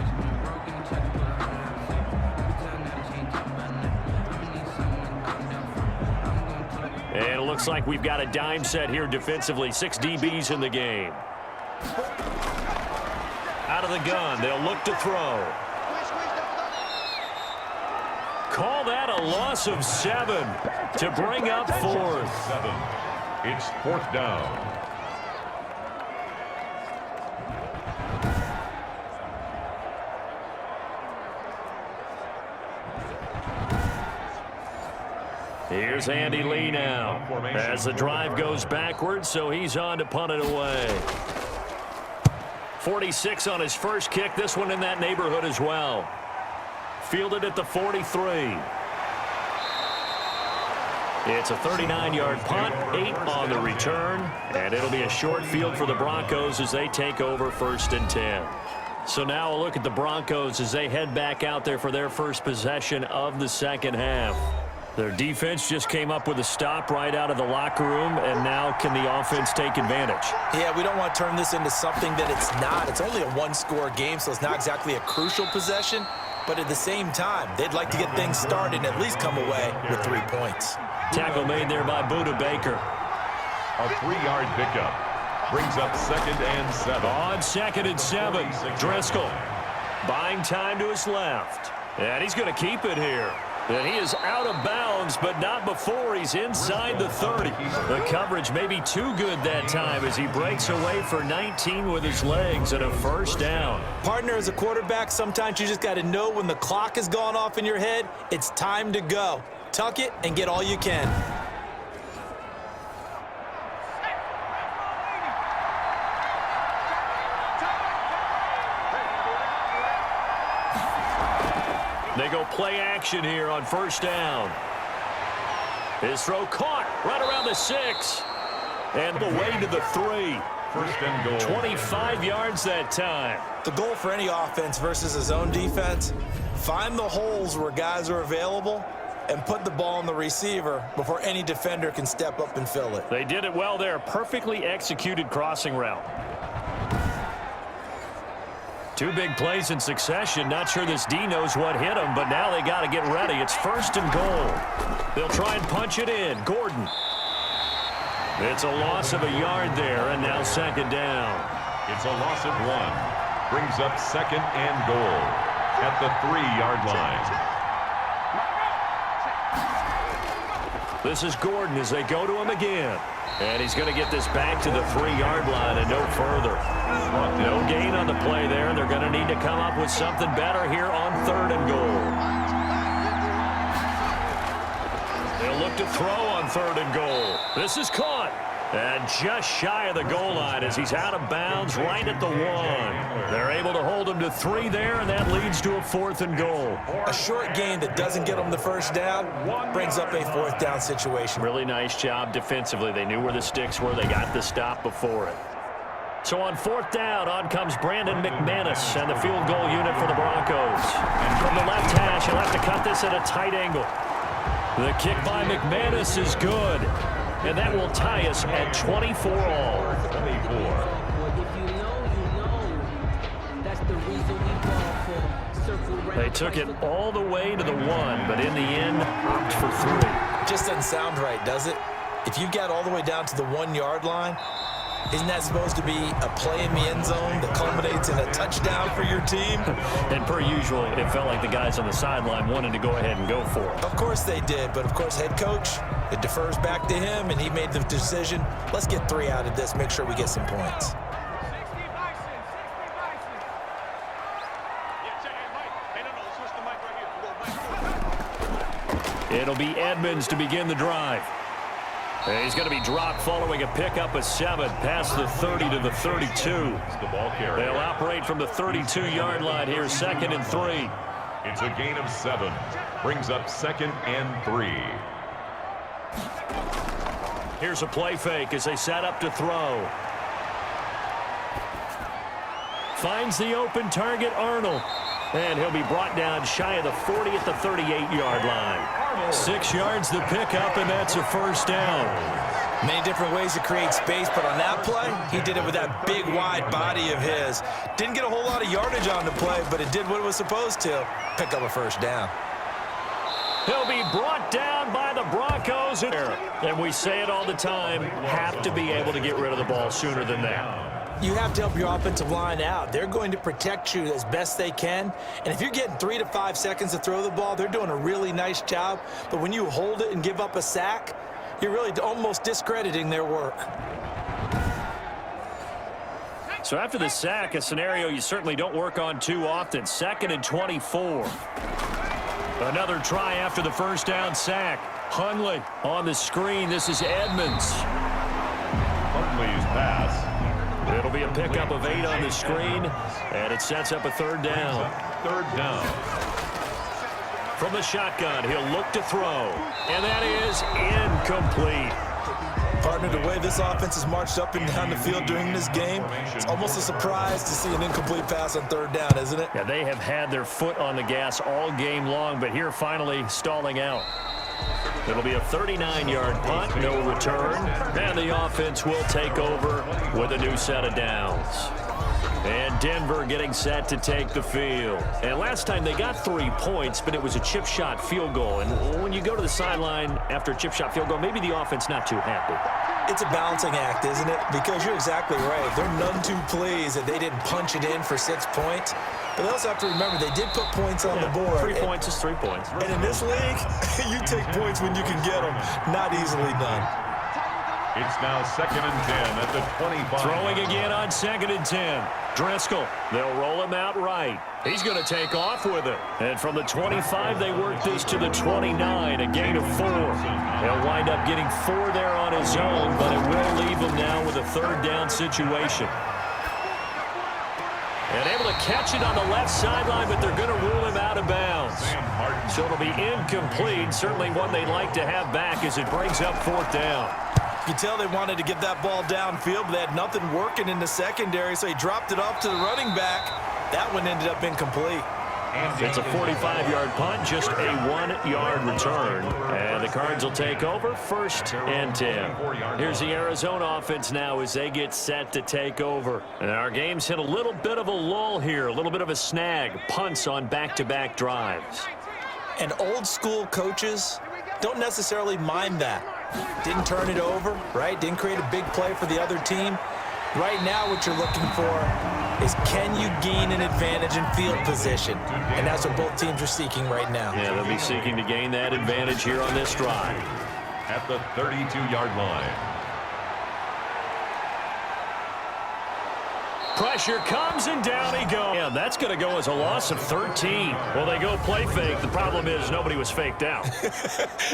And it looks like we've got a dime set here defensively. 6 DBs in the game. Out of the gun, they'll look to throw. Call that a loss of 7 to bring up 4th. 7. It's 4th down. Here's Andy Lee now as the drive goes backwards, so he's on to punt it away. 46 on his first kick, this one in that neighborhood as well. Fielded at the 43. It's a 39-yard punt, 8 on the return, and it'll be a short field for the Broncos as they take over 1st and 10. So now a look at the Broncos as they head back out there for their first possession of the second half. Their defense just came up with a stop right out of the locker room, and now can the offense take advantage? Yeah, we don't want to turn this into something that it's not. It's only a one-score game, so it's not exactly a crucial possession. But at the same time, they'd like to get things started and at least come away with 3 points. Tackle made there by Budda Baker. A 3-yard pickup brings up 2nd and 7. On 2nd and 7, Driscoll buying time to his left. And he's going to keep it here. And he is out of bounds, but not before he's inside the 30. The coverage may be too good that time as he breaks away for 19 with his legs and a first down. Partner, as a quarterback, sometimes you just got to know when the clock has gone off in your head, it's time to go. Tuck it and get all you can. They go play action here on first down. His throw caught right around the 6. And the way to the 3. 1st and goal. 25 yards that time. The goal for any offense versus his own defense, find the holes where guys are available and put the ball on the receiver before any defender can step up and fill it. They did it well there. Perfectly executed crossing route. 2 big plays in succession. Not sure this D knows what hit him, but now they got to get ready. It's 1st and goal. They'll try and punch it in. Gordon. It's a loss of a yard there, and now 2nd down. It's a loss of 1. Brings up 2nd and goal at the 3-yard line. This is Gordon as they go to him again. And he's going to get this back to the 3-yard line and no further. No gain on the play there. They're going to need to come up with something better here on 3rd and goal. They'll look to throw on 3rd and goal. This is caught. And just shy of the goal line as he's out of bounds right at the 1. They're able to hold him to 3 there, and that leads to a 4th and goal. A short gain that doesn't get them the first down brings up a 4th down situation. Really nice job defensively. They knew where the sticks were. They got the stop before it. So on 4th down, on comes Brandon McManus and the field goal unit for the Broncos. From the left hash, he'll have to cut this at a tight angle. The kick by McManus is good. And that will tie us at 24 all. 24. They took it all the way to the 1, but in the end, opt for 3. Just doesn't sound right, does it? If you got all the way down to the 1-yard line, isn't that supposed to be a play in the end zone that culminates in a touchdown for your team? And per usual, it felt like the guys on the sideline wanted to go ahead and go for it. Of course they did, but of course head coach, it defers back to him, and he made the decision. Let's get 3 out of this, make sure we get some points. It'll be Edmonds to begin the drive. And he's going to be dropped following a pickup of 7 past the 30 to the 32. They'll operate from the 32-yard line here, 2nd and 3. It's a gain of 7. Brings up 2nd and 3. Here's a play fake as they set up to throw. Finds the open target, Arnold. And he'll be brought down shy of the 40 at the 38-yard line. 6 yards the pickup, and that's a first down. Many different ways to create space, but on that play, he did it with that big, wide body of his. Didn't get a whole lot of yardage on the play, but it did what it was supposed to. Pick up a first down. He'll be brought down by the Broncos. And we say it all the time, have to be able to get rid of the ball sooner than that. You have to help your offensive line out. They're going to protect you as best they can. And if you're getting 3 to 5 seconds to throw the ball, they're doing a really nice job. But when you hold it and give up a sack, you're really almost discrediting their work. So after the sack, a scenario you certainly don't work on too often. 2nd and 24. Another try after the first down sack. Hundley on the screen. This is Edmonds. Hundley's pass. It'll be a pickup of 8 on the screen, and it sets up a 3rd down. 3rd down. From the shotgun, he'll look to throw, and that is incomplete. Partner, the way this offense has marched up and down the field during this game, it's almost a surprise to see an incomplete pass on 3rd down, isn't it? Yeah, they have had their foot on the gas all game long, but here finally stalling out. It'll be a 39-yard punt, no return, and the offense will take over with a new set of downs. And Denver getting set to take the field. And last time they got 3 points, but it was a chip shot field goal. And when you go to the sideline after a chip shot field goal, maybe the offense not too happy. It's a balancing act, isn't it? Because you're exactly right. They're none too pleased that they didn't punch it in for 6 points. But they also have to remember they did put points on the board. 3 points is 3 points. And in this league, you take points when you can get them. Not easily done. It's now 2nd and 10 at the 25. Throwing again on 2nd and 10. Driscoll, they'll roll him out right. He's going to take off with it. And from the 25, they work this to the 29, a gain of 4. He'll wind up getting 4 there on his own, but it will leave him now with a 3rd down situation. And able to catch it on the left sideline, but they're going to rule him out of bounds. So it'll be incomplete, certainly one they'd like to have back as it brings up 4th down. You can tell they wanted to get that ball downfield, but they had nothing working in the secondary, so he dropped it off to the running back. That one ended up incomplete. It's a 45-yard punt, just a 1-yard return. And the Cards will take over 1st and 10. Here's the Arizona offense now as they get set to take over. And our game's hit a little bit of a lull here, a little bit of a snag. Punts on back-to-back drives. And old-school coaches don't necessarily mind that. Didn't turn it over, right? Didn't create a big play for the other team. Right now what you're looking for is can you gain an advantage in field position? And that's what both teams are seeking right now. Yeah, they'll be seeking to gain that advantage here on this drive. At the 32-yard line. Pressure comes and down he goes. Yeah, that's going to go as a loss of 13. Well, they go play fake. The problem is nobody was faked out.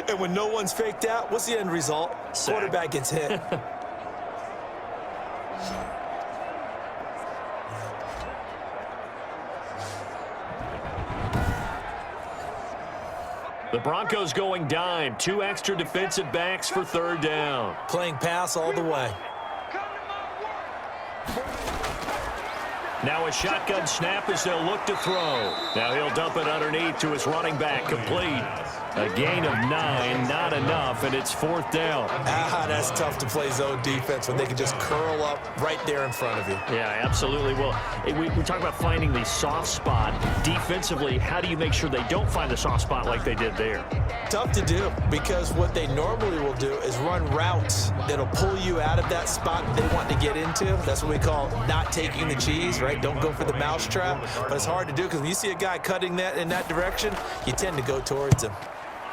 And when no one's faked out, what's the end result? Sack. Quarterback gets hit. The Broncos going dime. 2 extra defensive backs for 3rd down. Playing pass all the way. Now a shotgun snap as they'll look to throw. Now he'll dump it underneath to his running back. Complete. A gain of 9, not enough, and it's 4th down. That's tough to play zone defense when they can just curl up right there in front of you. Yeah, absolutely. Well, we talk about finding the soft spot. Defensively, how do you make sure they don't find the soft spot like they did there? Tough to do because what they normally will do is run routes that'll pull you out of that spot they want to get into. That's what we call not taking the cheese, right? Don't go for the mousetrap. But it's hard to do because when you see a guy cutting that in that direction, you tend to go towards him.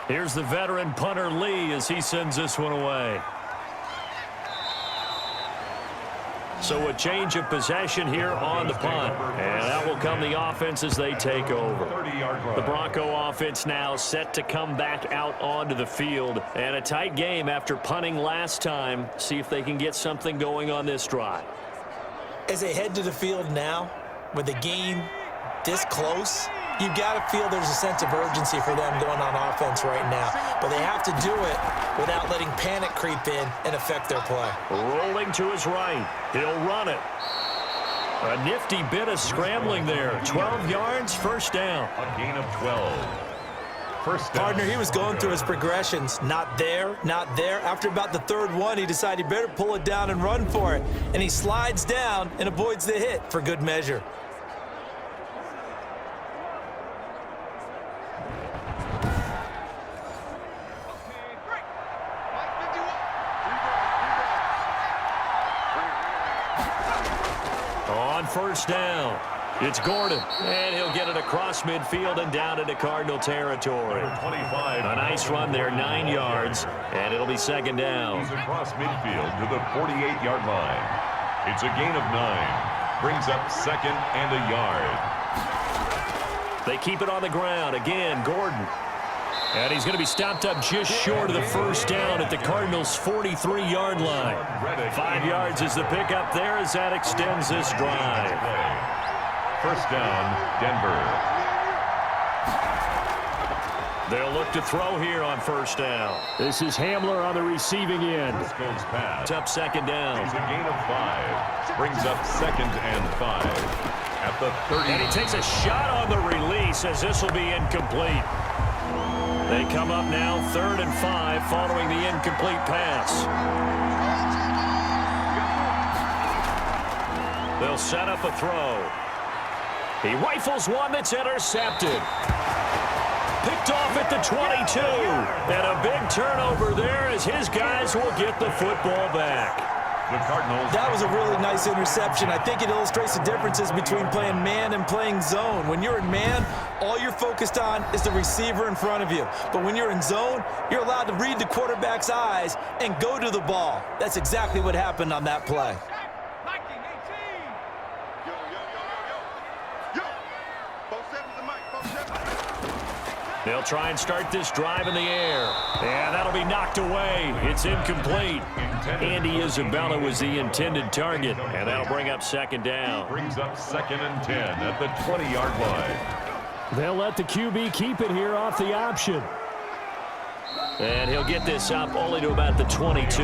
Here's the veteran punter Lee as he sends this one away. So a change of possession here on the punt. And that will come the offense as they take over. The Bronco offense now set to come back out onto the field. And a tight game after punting last time. See if they can get something going on this drive. As they head to the field now, with the game this close, you've got to feel there's a sense of urgency for them going on offense right now. But they have to do it without letting panic creep in and affect their play. Rolling to his right. He'll run it. A nifty bit of scrambling there. 12 yards, 1st down. A gain of 12. 1st down. Partner, he was going through his progressions. Not there, not there. After about the 3rd one, he decided he better pull it down and run for it. And he slides down and avoids the hit for good measure. On 1st down, it's Gordon, and he'll get it across midfield and down into Cardinal territory. 25. A nice run there, 9 yards, and it'll be 2nd down. He's across midfield to the 48-yard line. It's a gain of 9. Brings up 2nd and a yard. They keep it on the ground. Again, Gordon. And he's going to be stopped up just short of the 1st down at the Cardinals' 43-yard line. 5 yards is the pickup there as that extends this drive. 1st down, Denver. They'll look to throw here on 1st down. This is Hamler on the receiving end. Briscoe's pass. It's up 2nd down. It's a gain of 5. Brings up 2nd and 5. At the 30. And he takes a shot on the release as this will be incomplete. They come up now 3rd and 5 following the incomplete pass. They'll set up a throw. He rifles one that's intercepted. Picked off at the 22. And a big turnover there as his guys will get the football back. The Cardinals. That was a really nice interception. I think it illustrates the differences between playing man and playing zone. When you're in man, all you're focused on is the receiver in front of you. But when you're in zone, you're allowed to read the quarterback's eyes and go to the ball. That's exactly what happened on that play. They'll try and start this drive in the air. And that'll be knocked away. It's incomplete. Andy Isabella was the intended target. And that'll bring up 2nd down. Brings up 2nd and 10 at the 20-yard line. They'll let the QB keep it here off the option. And he'll get this up only to about the 22.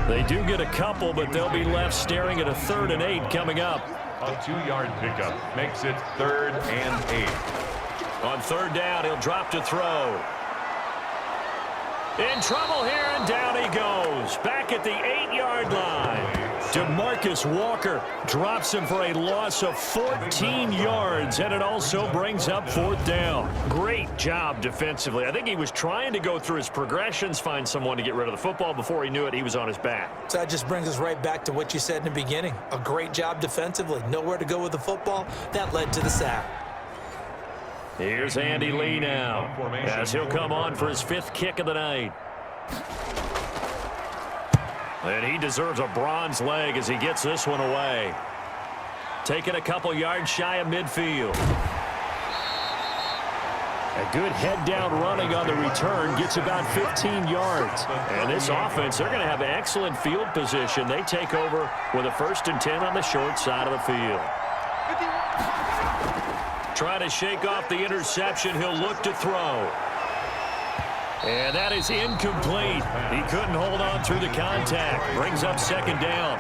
They do get a couple, but they'll be left staring at a 3rd and 8 coming up. A 2-yard pickup makes it 3rd and 8. On 3rd down, he'll drop to throw. In trouble here, and down he goes. Back at the 8-yard line. DeMarcus Walker drops him for a loss of 14 yards, and it also brings up 4th down. Great job defensively. I think he was trying to go through his progressions, find someone to get rid of the football. Before he knew it, he was on his back. So that just brings us right back to what you said in the beginning. A great job defensively. Nowhere to go with the football. That led to the sack. Here's Andy Lee now, as he'll come on for his 5th kick of the night. And he deserves a bronze leg as he gets this one away. Taking a couple yards shy of midfield. A good head-down running on the return gets about 15 yards. And this offense, they're going to have excellent field position. They take over with a 1st and 10 on the short side of the field. Trying to shake off the interception. He'll look to throw. And that is incomplete. He couldn't hold on through the contact. Brings up 2nd down.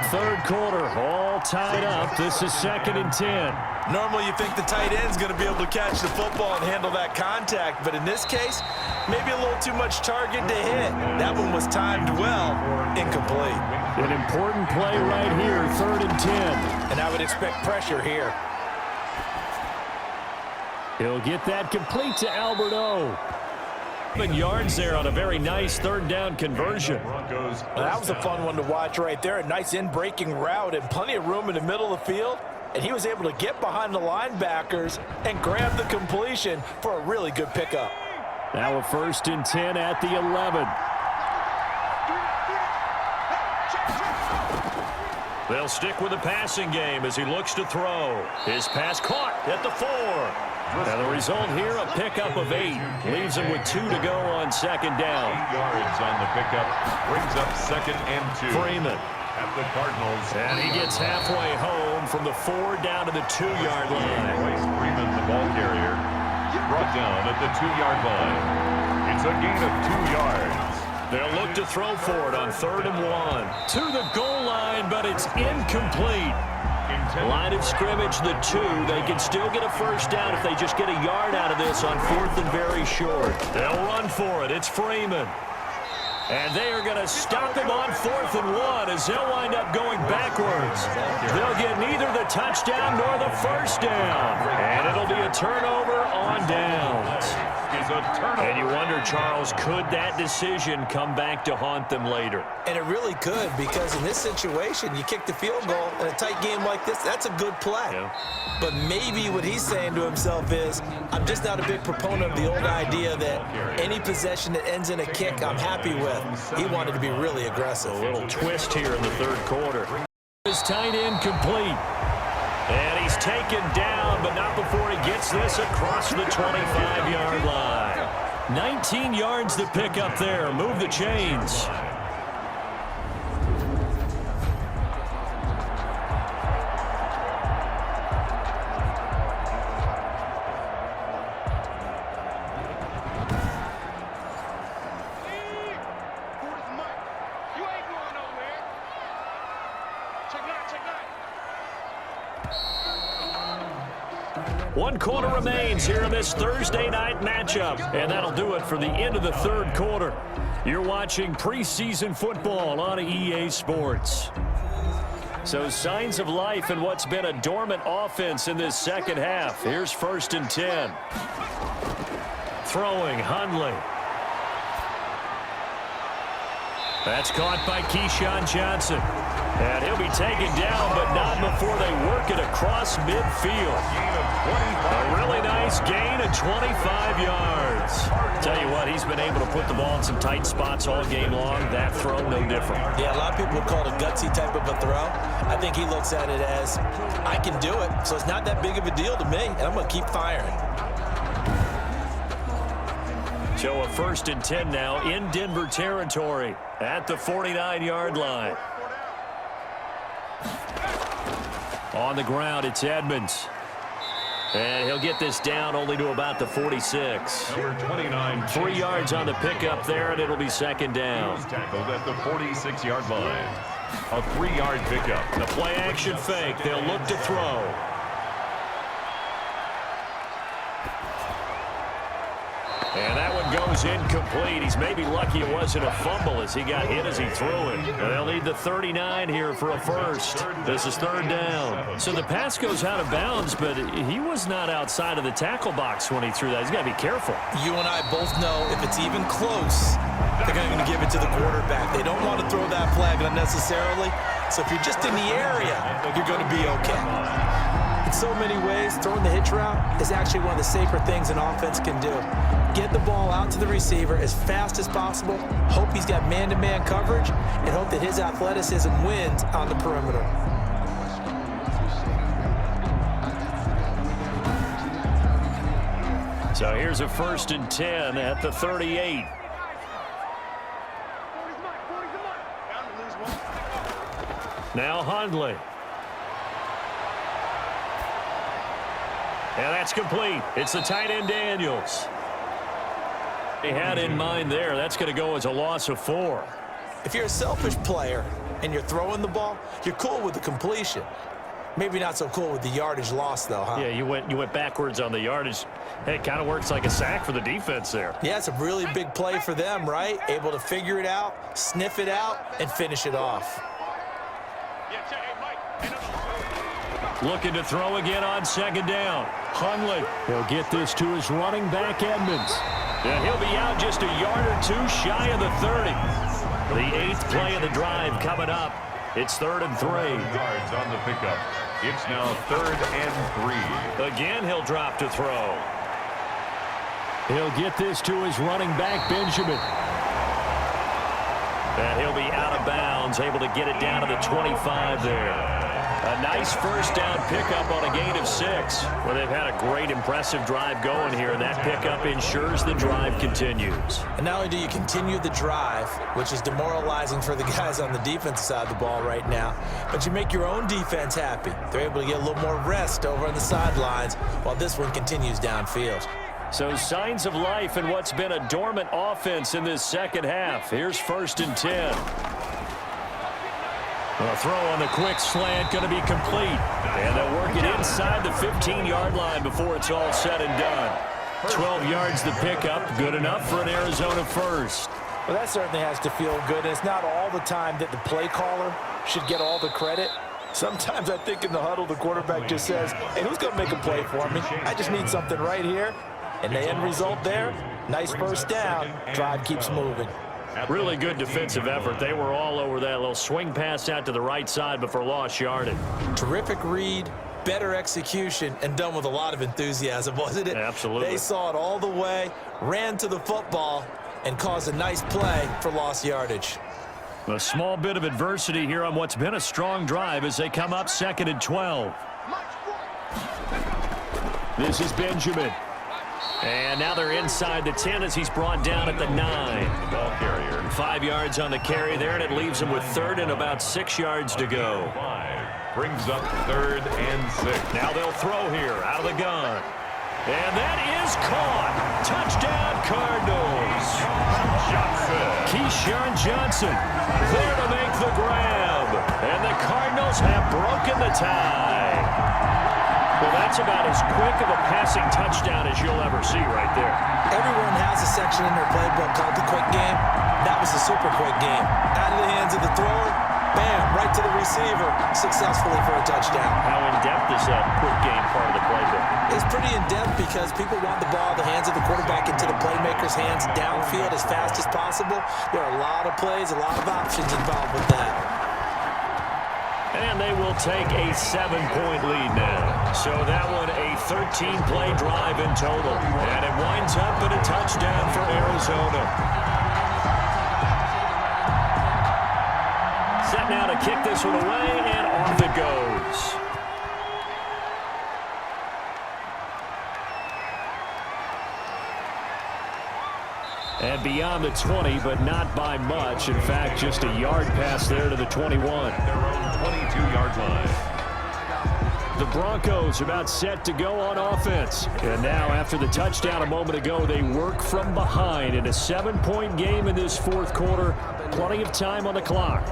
3rd quarter, all tied up. This is 2nd and 10. Normally you think the tight end's going to be able to catch the football and handle that contact, but in this case, maybe a little too much target to hit. That one was timed well, incomplete. An important play right here, 3rd and 10. And I would expect pressure here. He'll get that complete to Albert O. 7 yards there on a very nice 3rd down conversion. Well, that was a fun one to watch right there. A nice in-breaking route and plenty of room in the middle of the field. And he was able to get behind the linebackers and grab the completion for a really good pickup. Now a 1st and 10 at the 11. They'll stick with the passing game as he looks to throw. His pass caught at the 4. And the result here, a pickup of 8. Leaves him with 2 to go on 2nd down. 8 yards on the pickup. Brings up 2nd and 2. Freeman. At the Cardinals. And he gets halfway home from the 4 down to the 2-yard line. Twice Freeman, the ball carrier, brought down at the 2-yard line. It's a gain of 2 yards. They'll look to throw for it on 3rd and 1. To the goal line, but it's incomplete. Line of scrimmage, the 2. They can still get a 1st down if they just get a yard out of this on 4th and very short. They'll run for it. It's Freeman. And they are going to stop him on 4th and 1 as they'll wind up going backwards. They'll get neither the touchdown nor the 1st down. And it'll be a turnover on downs. And you wonder, Charles, could that decision come back to haunt them later? And it really could, because in this situation, you kick the field goal in a tight game like this, that's a good play. Yeah. But maybe what he's saying to himself is, I'm just not a big proponent of the old idea that any possession that ends in a kick I'm happy with. He wanted to be really aggressive. A little twist here in the 3rd quarter. His tight end complete. And he's taken down, but not before he gets this across the 25-yard line. 19 yards to pick up there. Move the chains. 1 quarter remains here in this Thursday night matchup, and that'll do it for the end of the third quarter. You're watching preseason football on EA Sports. So signs of life in what's been a dormant offense in this second half. Here's 1st and 10. Throwing, Hundley. That's caught by Keyshawn Johnson. And he'll be taken down, but not before they work it across midfield. A really nice gain of 25 yards. Tell you what, he's been able to put the ball in some tight spots all game long. That throw, no different. Yeah, a lot of people would call it a gutsy type of a throw. I think he looks at it as, I can do it, so it's not that big of a deal to me, and I'm going to keep firing. So a 1st and 10 now in Denver territory at the 49-yard line. On the ground, it's Edmonds. And he'll get this down only to about the 46. Number 29. 3 yards on the pickup there, and it'll be 2nd down. He's tackled at the 46-yard line. A 3-yard pickup. The play-action fake. They'll look to throw. And that one goes incomplete. He's maybe lucky it wasn't a fumble as he got hit as he threw it. And they'll need the 39 here for a first. This is 3rd down. So the pass goes out of bounds, but he was not outside of the tackle box when he threw that. He's got to be careful. You and I both know if it's even close, they're going to give it to the quarterback. They don't want to throw that flag unnecessarily. So if you're just in the area, you're going to be okay. In so many ways, throwing the hitch route is actually one of the safer things an offense can do. Get the ball out to the receiver as fast as possible, hope he's got man-to-man coverage, and hope that his athleticism wins on the perimeter. So here's a 1st and 10 at the 38. Now Hundley. And that's complete. It's the tight end Daniels. He had in mind there, that's going to go as a loss of 4. If you're a selfish player and you're throwing the ball, you're cool with the completion. Maybe not so cool with the yardage loss, though, huh? Yeah, you went backwards on the yardage. Hey, it kind of works like a sack for the defense there. Yeah, it's a really big play for them, right? Able to figure it out, sniff it out, and finish it off. Looking to throw again on 2nd down. Hundley. He'll get this to his running back, Edmonds. And he'll be out just a yard or 2 shy of the 30. The 8th play of the drive coming up. It's 3rd and 3. Yards on the pickup. It's now 3rd and 3. Again, he'll drop to throw. He'll get this to his running back, Benjamin. And he'll be out of bounds, able to get it down to the 25 there. A nice 1st down pickup on a gain of 6. Well, they've had a great, impressive drive going here, and that pickup ensures the drive continues. And not only do you continue the drive, which is demoralizing for the guys on the defensive side of the ball right now, but you make your own defense happy. They're able to get a little more rest over on the sidelines while this one continues downfield. So signs of life in what's been a dormant offense in this second half. Here's 1st and 10. A throw on the quick slant going to be complete. And they'll work it inside the 15-yard line before it's all said and done. 12 yards the pickup. Good enough for an Arizona first. Well, that certainly has to feel good. And it's not all the time that the play caller should get all the credit. Sometimes I think in the huddle, the quarterback just says, hey, who's going to make a play for me? I just need something right here. And the end result there, nice 1st down. Drive keeps moving. Really good defensive effort. They were all over that little swing pass out to the right side before lost yardage. Terrific read, better execution, and done with a lot of enthusiasm, wasn't it? Absolutely. They saw it all the way, ran to the football, and caused a nice play for lost yardage. A small bit of adversity here on what's been a strong drive as they come up 2nd and 12. This is Benjamin. And now they're inside the 10 as he's brought down at the 9. Ball carrier. 5 yards on the carry there, and it leaves him with 3rd and about 6 yards to go. 5 brings up 3rd and 6. Now they'll throw here out of the gun. And that is caught. Touchdown, Cardinals. Keyshawn Johnson there to make the grab. And the Cardinals have broken the tie. Well, that's about as quick of a passing touchdown as you'll ever see right there. Everyone has a section in their playbook called the quick game. That was a super quick game. Out of the hands of the thrower, bam, right to the receiver, successfully for a touchdown. How in-depth is that quick game part of the playbook? It's pretty in-depth because people want the ball, the hands of the quarterback into the playmaker's hands downfield as fast as possible. There are a lot of plays, a lot of options involved with that. And they will take a 7-point lead now. So that one a 13-play drive in total. And it winds up in a touchdown for Arizona. Set now to kick this one away, and off it goes. And beyond the 20, but not by much. In fact, just a yard pass there to the 21. Their own 22-yard line. The Broncos are about set to go on offense. And now, after the touchdown a moment ago, they work from behind in a 7-point game in this fourth quarter. Plenty of time on the clock.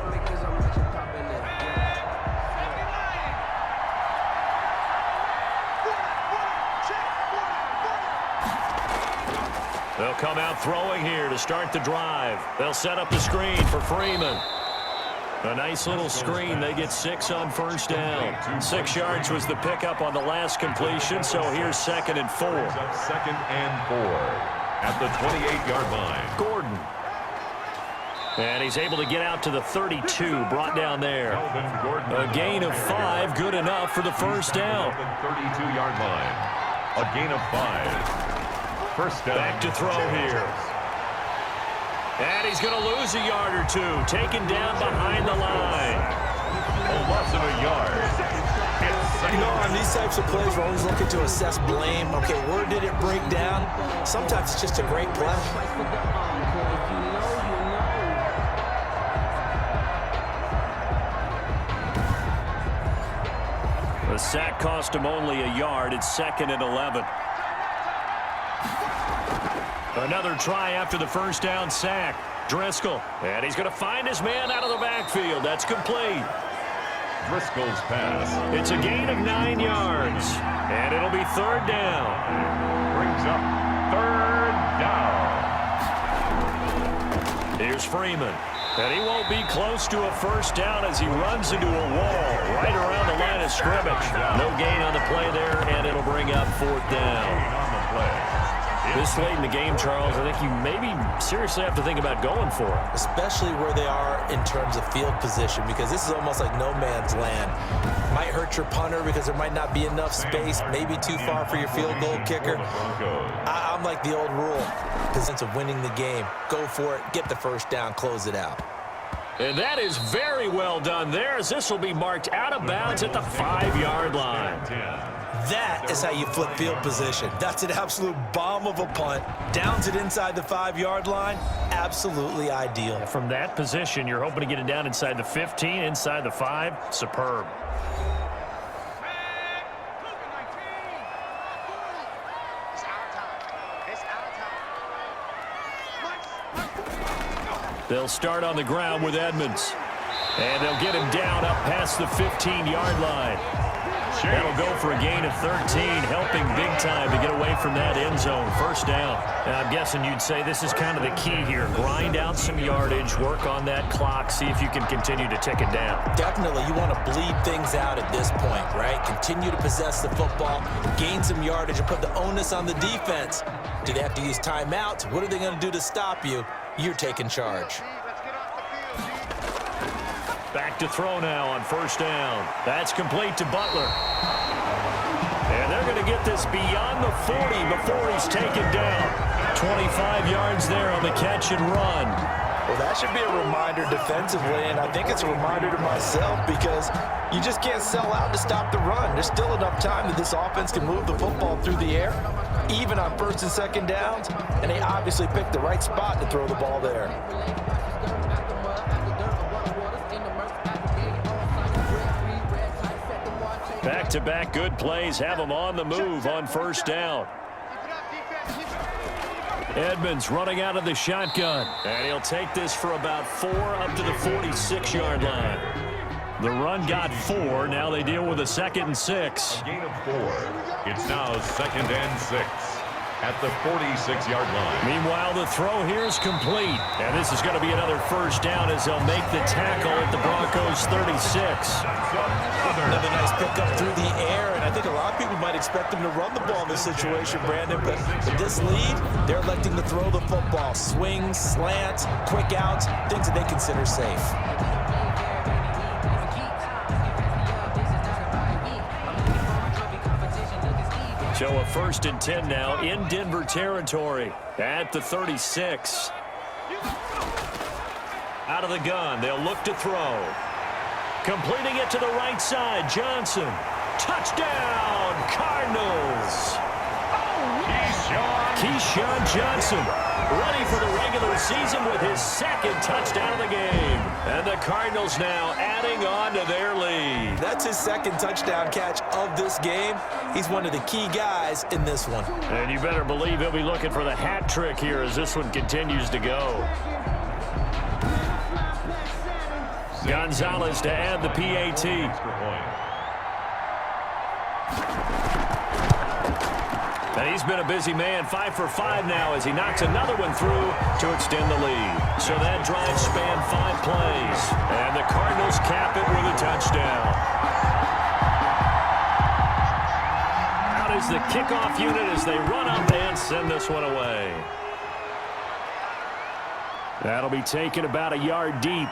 They'll come out throwing here to start the drive. They'll set up the screen for Freeman. A nice little screen. They get 6 on first down. 6 yards was the pickup on the last completion, so here's 2nd and 4. 2nd and 4 at the 28-yard line. Gordon. And he's able to get out to the 32, brought down there. A gain of 5, good enough for the first down. 32-yard line. A gain of 5. First down. Back to throw here. And he's going to lose a yard or 2. Taken down behind the line. A loss of a yard. You know, on these types of plays, we're always looking to assess blame. Okay, where did it break down? Sometimes it's just a great play. The sack cost him only a yard. It's 2nd and 11. Another try after the first down sack. Driscoll. And he's going to find his man out of the backfield. That's complete. Driscoll's pass. It's a gain of 9 yards. And it'll be 3rd down. Brings up 3rd down. Here's Freeman. And he won't be close to a first down as he runs into a wall right around the line of scrimmage. No gain on the play there, and it'll bring up 4th down. On the play. This late in the game, Charles, I think you maybe seriously have to think about going for it. Especially where they are in terms of field position, because this is almost like no man's land. Might hurt your punter because there might not be enough space, maybe too far for your field goal kicker. I'm like the old rule, because sense of winning the game. Go for it, get the first down, close it out. And that is very well done there, as this will be marked out of bounds at the 5-yard line. That is how you flip field position. That's an absolute bomb of a punt. Downs it inside the 5-yard line. Absolutely ideal. From that position, you're hoping to get it down inside the 15, inside the 5. Superb. They'll start on the ground with Edmonds. And they'll get him down up past the 15-yard line. That'll go for a gain of 13, helping big time to get away from that end zone. First down. And I'm guessing you'd say this is kind of the key here. Grind out some yardage, work on that clock, see if you can continue to tick it down. Definitely, you want to bleed things out at this point, right? Continue to possess the football, gain some yardage, and put the onus on the defense. Do they have to use timeouts? What are they going to do to stop you? You're taking charge. Back to throw now on first down. That's complete to Butler. And they're going to get this beyond the 40 before he's taken down. 25 yards there on the catch and run. Well, that should be a reminder defensively, and I think it's a reminder to myself because you just can't sell out to stop the run. There's still enough time that this offense can move the football through the air, even on 1st and 2nd downs, and they obviously picked the right spot to throw the ball there. Back-to-back good plays have them on the move on first down. Edmonds running out of the shotgun. And he'll take this for about 4 up to the 46-yard line. The run got 4. Now they deal with a 2nd and 6. Gain of 4. It's now 2nd and 6 at the 46-yard line. Meanwhile, the throw here is complete. And this is going to be another first down as they'll make the tackle at the Broncos 36. Another nice pickup through the air, and I think a lot of people might expect them to run the ball in this situation, Brandon, but with this lead, they're electing to throw the football. Swings, slants, quick outs, things that they consider safe. So a 1st and 10 now in Denver territory at the 36. Out of the gun, they'll look to throw. Completing it to the right side, Johnson. Touchdown, Cardinals. Keyshawn Johnson ready for the regular season with his 2nd touchdown of the game. And the Cardinals now adding on to their lead. That's his 2nd touchdown catch of this game. He's one of the key guys in this one. And you better believe he'll be looking for the hat trick here as this one continues to go. Gonzalez to add the PAT. And he's been a busy man, 5 for 5 now as he knocks another one through to extend the lead. So that drive spanned 5 plays. And the Cardinals cap it with a touchdown. Out is the kickoff unit as they run up and send this one away. That'll be taken about a yard deep.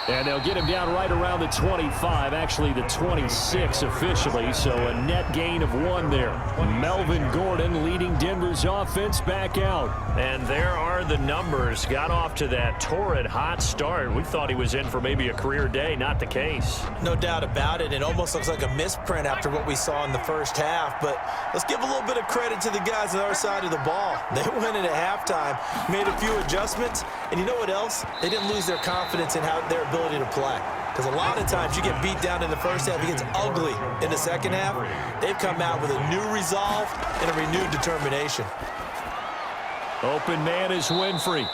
And they'll get him down right around the 25, actually the 26 officially, so a net gain of 1 there. Melvin Gordon leading Denver's offense back out. And there are the numbers. Got off to that torrid hot start. We thought he was in for maybe a career day. Not the case. No doubt about it. It almost looks like a misprint after what we saw in the first half, but let's give a little bit of credit to the guys on our side of the ball. They went in at halftime, made a few adjustments, and you know what else? They didn't lose their confidence in how their ability to play. Because a lot of times you get beat down in the first half, it gets ugly in the second half. They've come out with a new resolve and a renewed determination. Open man is Winfrey.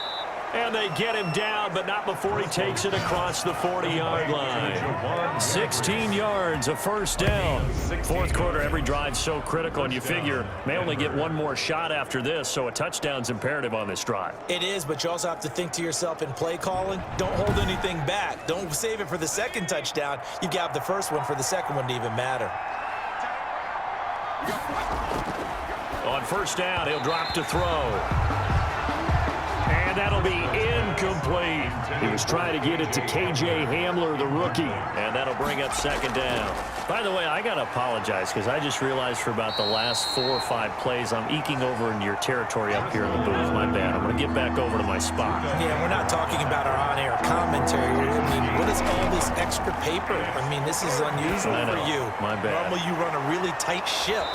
And they get him down, but not before he takes it across the 40-yard line. 16 yards, a first down. 4th quarter, every drive so critical, and you figure may only get 1 more shot after this, so a touchdown's imperative on this drive. It is, but you also have to think to yourself in play calling, don't hold anything back. Don't save it for the 2nd touchdown. You got the first one for the 2nd one to even matter. On first down, he'll drop to throw. And that'll be incomplete. He was trying to get it to KJ Hamler, the rookie, and that'll bring up 2nd down. By the way, I got to apologize because I just realized for about the last 4 or 5 plays, I'm eking over into your territory up here in the booth. My bad. I'm going to get back over to my spot. Yeah, we're not talking about our on-air commentary. I mean, what is all this extra paper? I mean, this is unusual for you. My bad. Normally you run a really tight ship.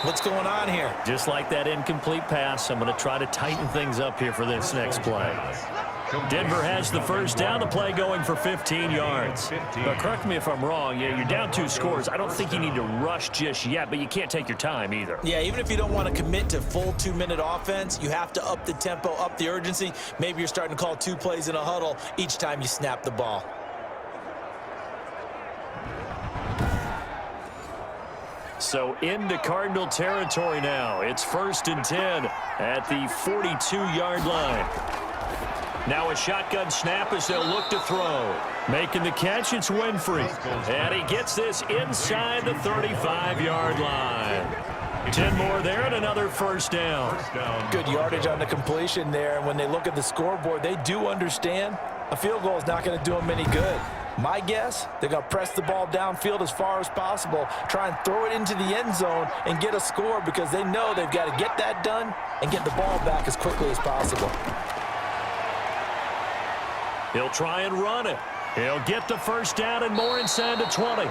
What's going on here? Just like that incomplete pass, I'm going to try to tighten things up here for this next play. Denver has the first down, the play going for 15 yards. But correct me if I'm wrong, you're down 2 scores. I don't think you need to rush just yet, but you can't take your time either. Yeah, even if you don't want to commit to full 2-minute offense, you have to up the tempo, up the urgency. Maybe you're starting to call 2 plays in a huddle each time you snap the ball. So into Cardinal territory now. It's 1st and 10 at the 42-yard line. Now a shotgun snap as they'll look to throw. Making the catch, it's Winfrey. And he gets this inside the 35-yard line. 10 more there and another first down. Good yardage on the completion there. And when they look at the scoreboard, they do understand a field goal is not going to do them any good. My guess, they're going to press the ball downfield as far as possible, try and throw it into the end zone and get a score because they know they've got to get that done and get the ball back as quickly as possible. He'll try and run it. He'll get the first down and more inside the 20.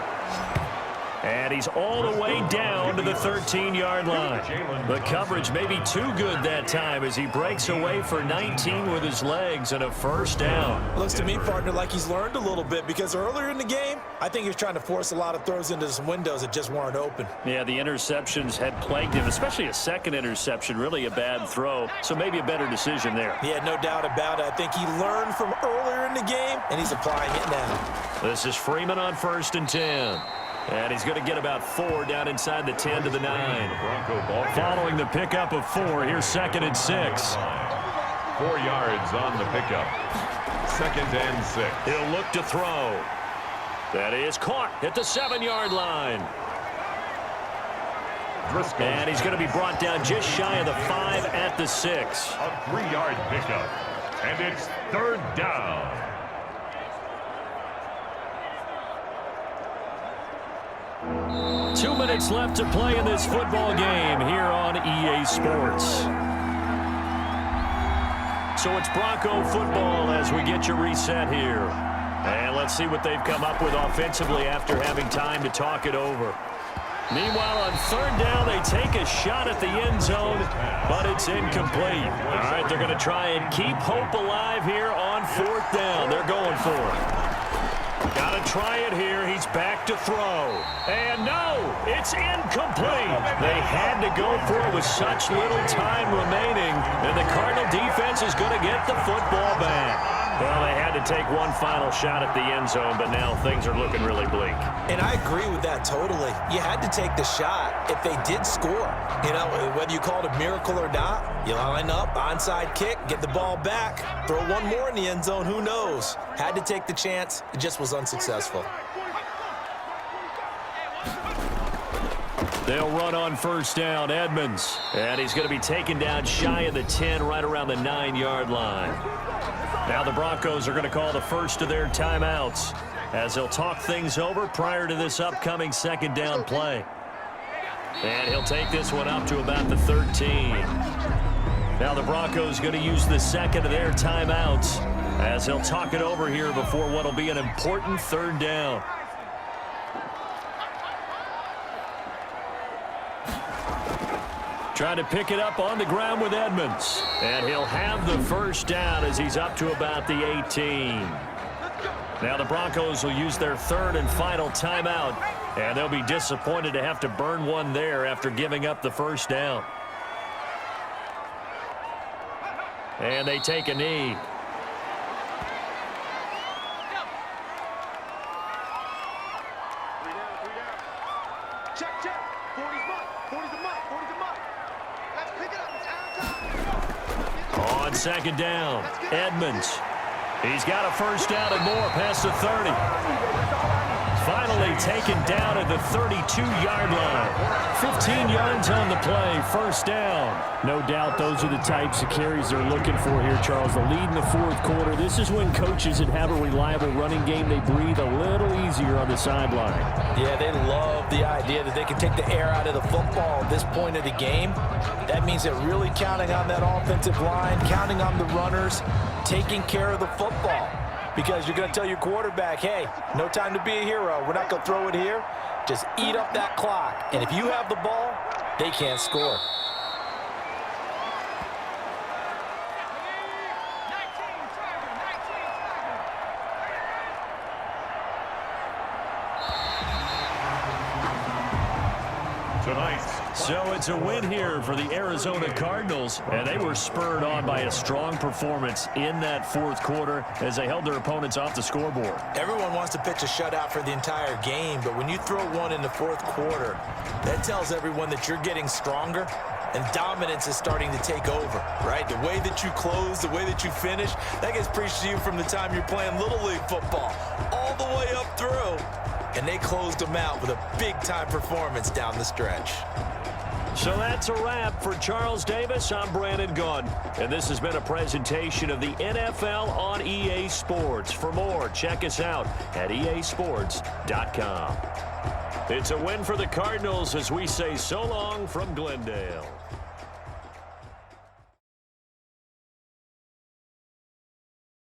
And he's all the way down to the 13-yard line. The coverage may be too good that time as he breaks away for 19 with his legs and a first down. Looks to me, partner, like he's learned a little bit because earlier in the game, I think he was trying to force a lot of throws into some windows that just weren't open. Yeah, the interceptions had plagued him, especially a second interception, really a bad throw. So maybe a better decision there. Yeah, no doubt about it. I think he learned from earlier in the game, and he's applying it now. This is Freeman on 1st and 10. And he's going to get about 4 down inside the 10 to the 9. Following the pickup of 4, here's 2nd and 6. 4 yards on the pickup. 2nd and 6. He'll look to throw. That is caught at the 7-yard line. And he's going to be brought down just shy of the 5 at the 6. A 3-yard pickup. And it's 3rd down. Two minutes left to play in this football game here on EA Sports. So it's Bronco football as we get you reset here. And let's see what they've come up with offensively after having time to talk it over. Meanwhile, on 3rd down, they take a shot at the end zone, but it's incomplete. All right, they're going to try and keep hope alive here on 4th down. They're going for it. Got to try it here. He's back to throw. And no, it's incomplete. They had to go for it with such little time remaining, and the Cardinal defense is going to get the football back. Well, they had to take one final shot at the end zone, but now things are looking really bleak. And I agree with that totally. You had to take the shot if they did score. You know, whether you call it a miracle or not, you line up, onside kick, get the ball back, throw one more in the end zone, who knows? Had to take the chance. It just was unsuccessful. They'll run on 1st down, Edmonds. And he's going to be taken down shy of the 10, right around the 9-yard line. Now the Broncos are going to call the first of their timeouts as they'll talk things over prior to this upcoming 2nd down play. And he'll take this one up to about the 13. Now the Broncos going to use the 2nd of their timeouts as they'll talk it over here before what will be an important 3rd down. Trying to pick it up on the ground with Edmonds. And he'll have the first down as he's up to about the 18. Now the Broncos will use their 3rd and final timeout. And they'll be disappointed to have to burn one there after giving up the first down. And they take a knee. Check, check. 40's mine. 40's a mine. 40's a mine. Let's pick it up. It's out of time. On 2nd down, Edmonds. He's got a first down and more past the 30. Finally taken down at the 32-yard line. 15 yards on the play, 1st down. No doubt those are the types of carries they're looking for here, Charles. The lead in the 4th quarter. This is when coaches that have a reliable running game, they breathe a little easier on the sideline. Yeah, they love the idea that they can take the air out of the football at this point of the game. That means they're really counting on that offensive line, counting on the runners, taking care of the football. Because you're going to tell your quarterback, hey, no time to be a hero. We're not going to throw it here. Just eat up that clock. And if you have the ball, they can't score. So it's a win here for the Arizona Cardinals, and they were spurred on by a strong performance in that 4th quarter as they held their opponents off the scoreboard. Everyone wants to pitch a shutout for the entire game, but when you throw one in the 4th quarter, that tells everyone that you're getting stronger and dominance is starting to take over, right? The way that you close, the way that you finish, that gets preached to you from the time you're playing Little League football all the way up through, and they closed them out with a big-time performance down the stretch. So that's a wrap for Charles Davis. I'm Brandon Gunn, and this has been a presentation of the NFL on EA Sports. For more, check us out at easports.com. It's a win for the Cardinals as we say so long from Glendale.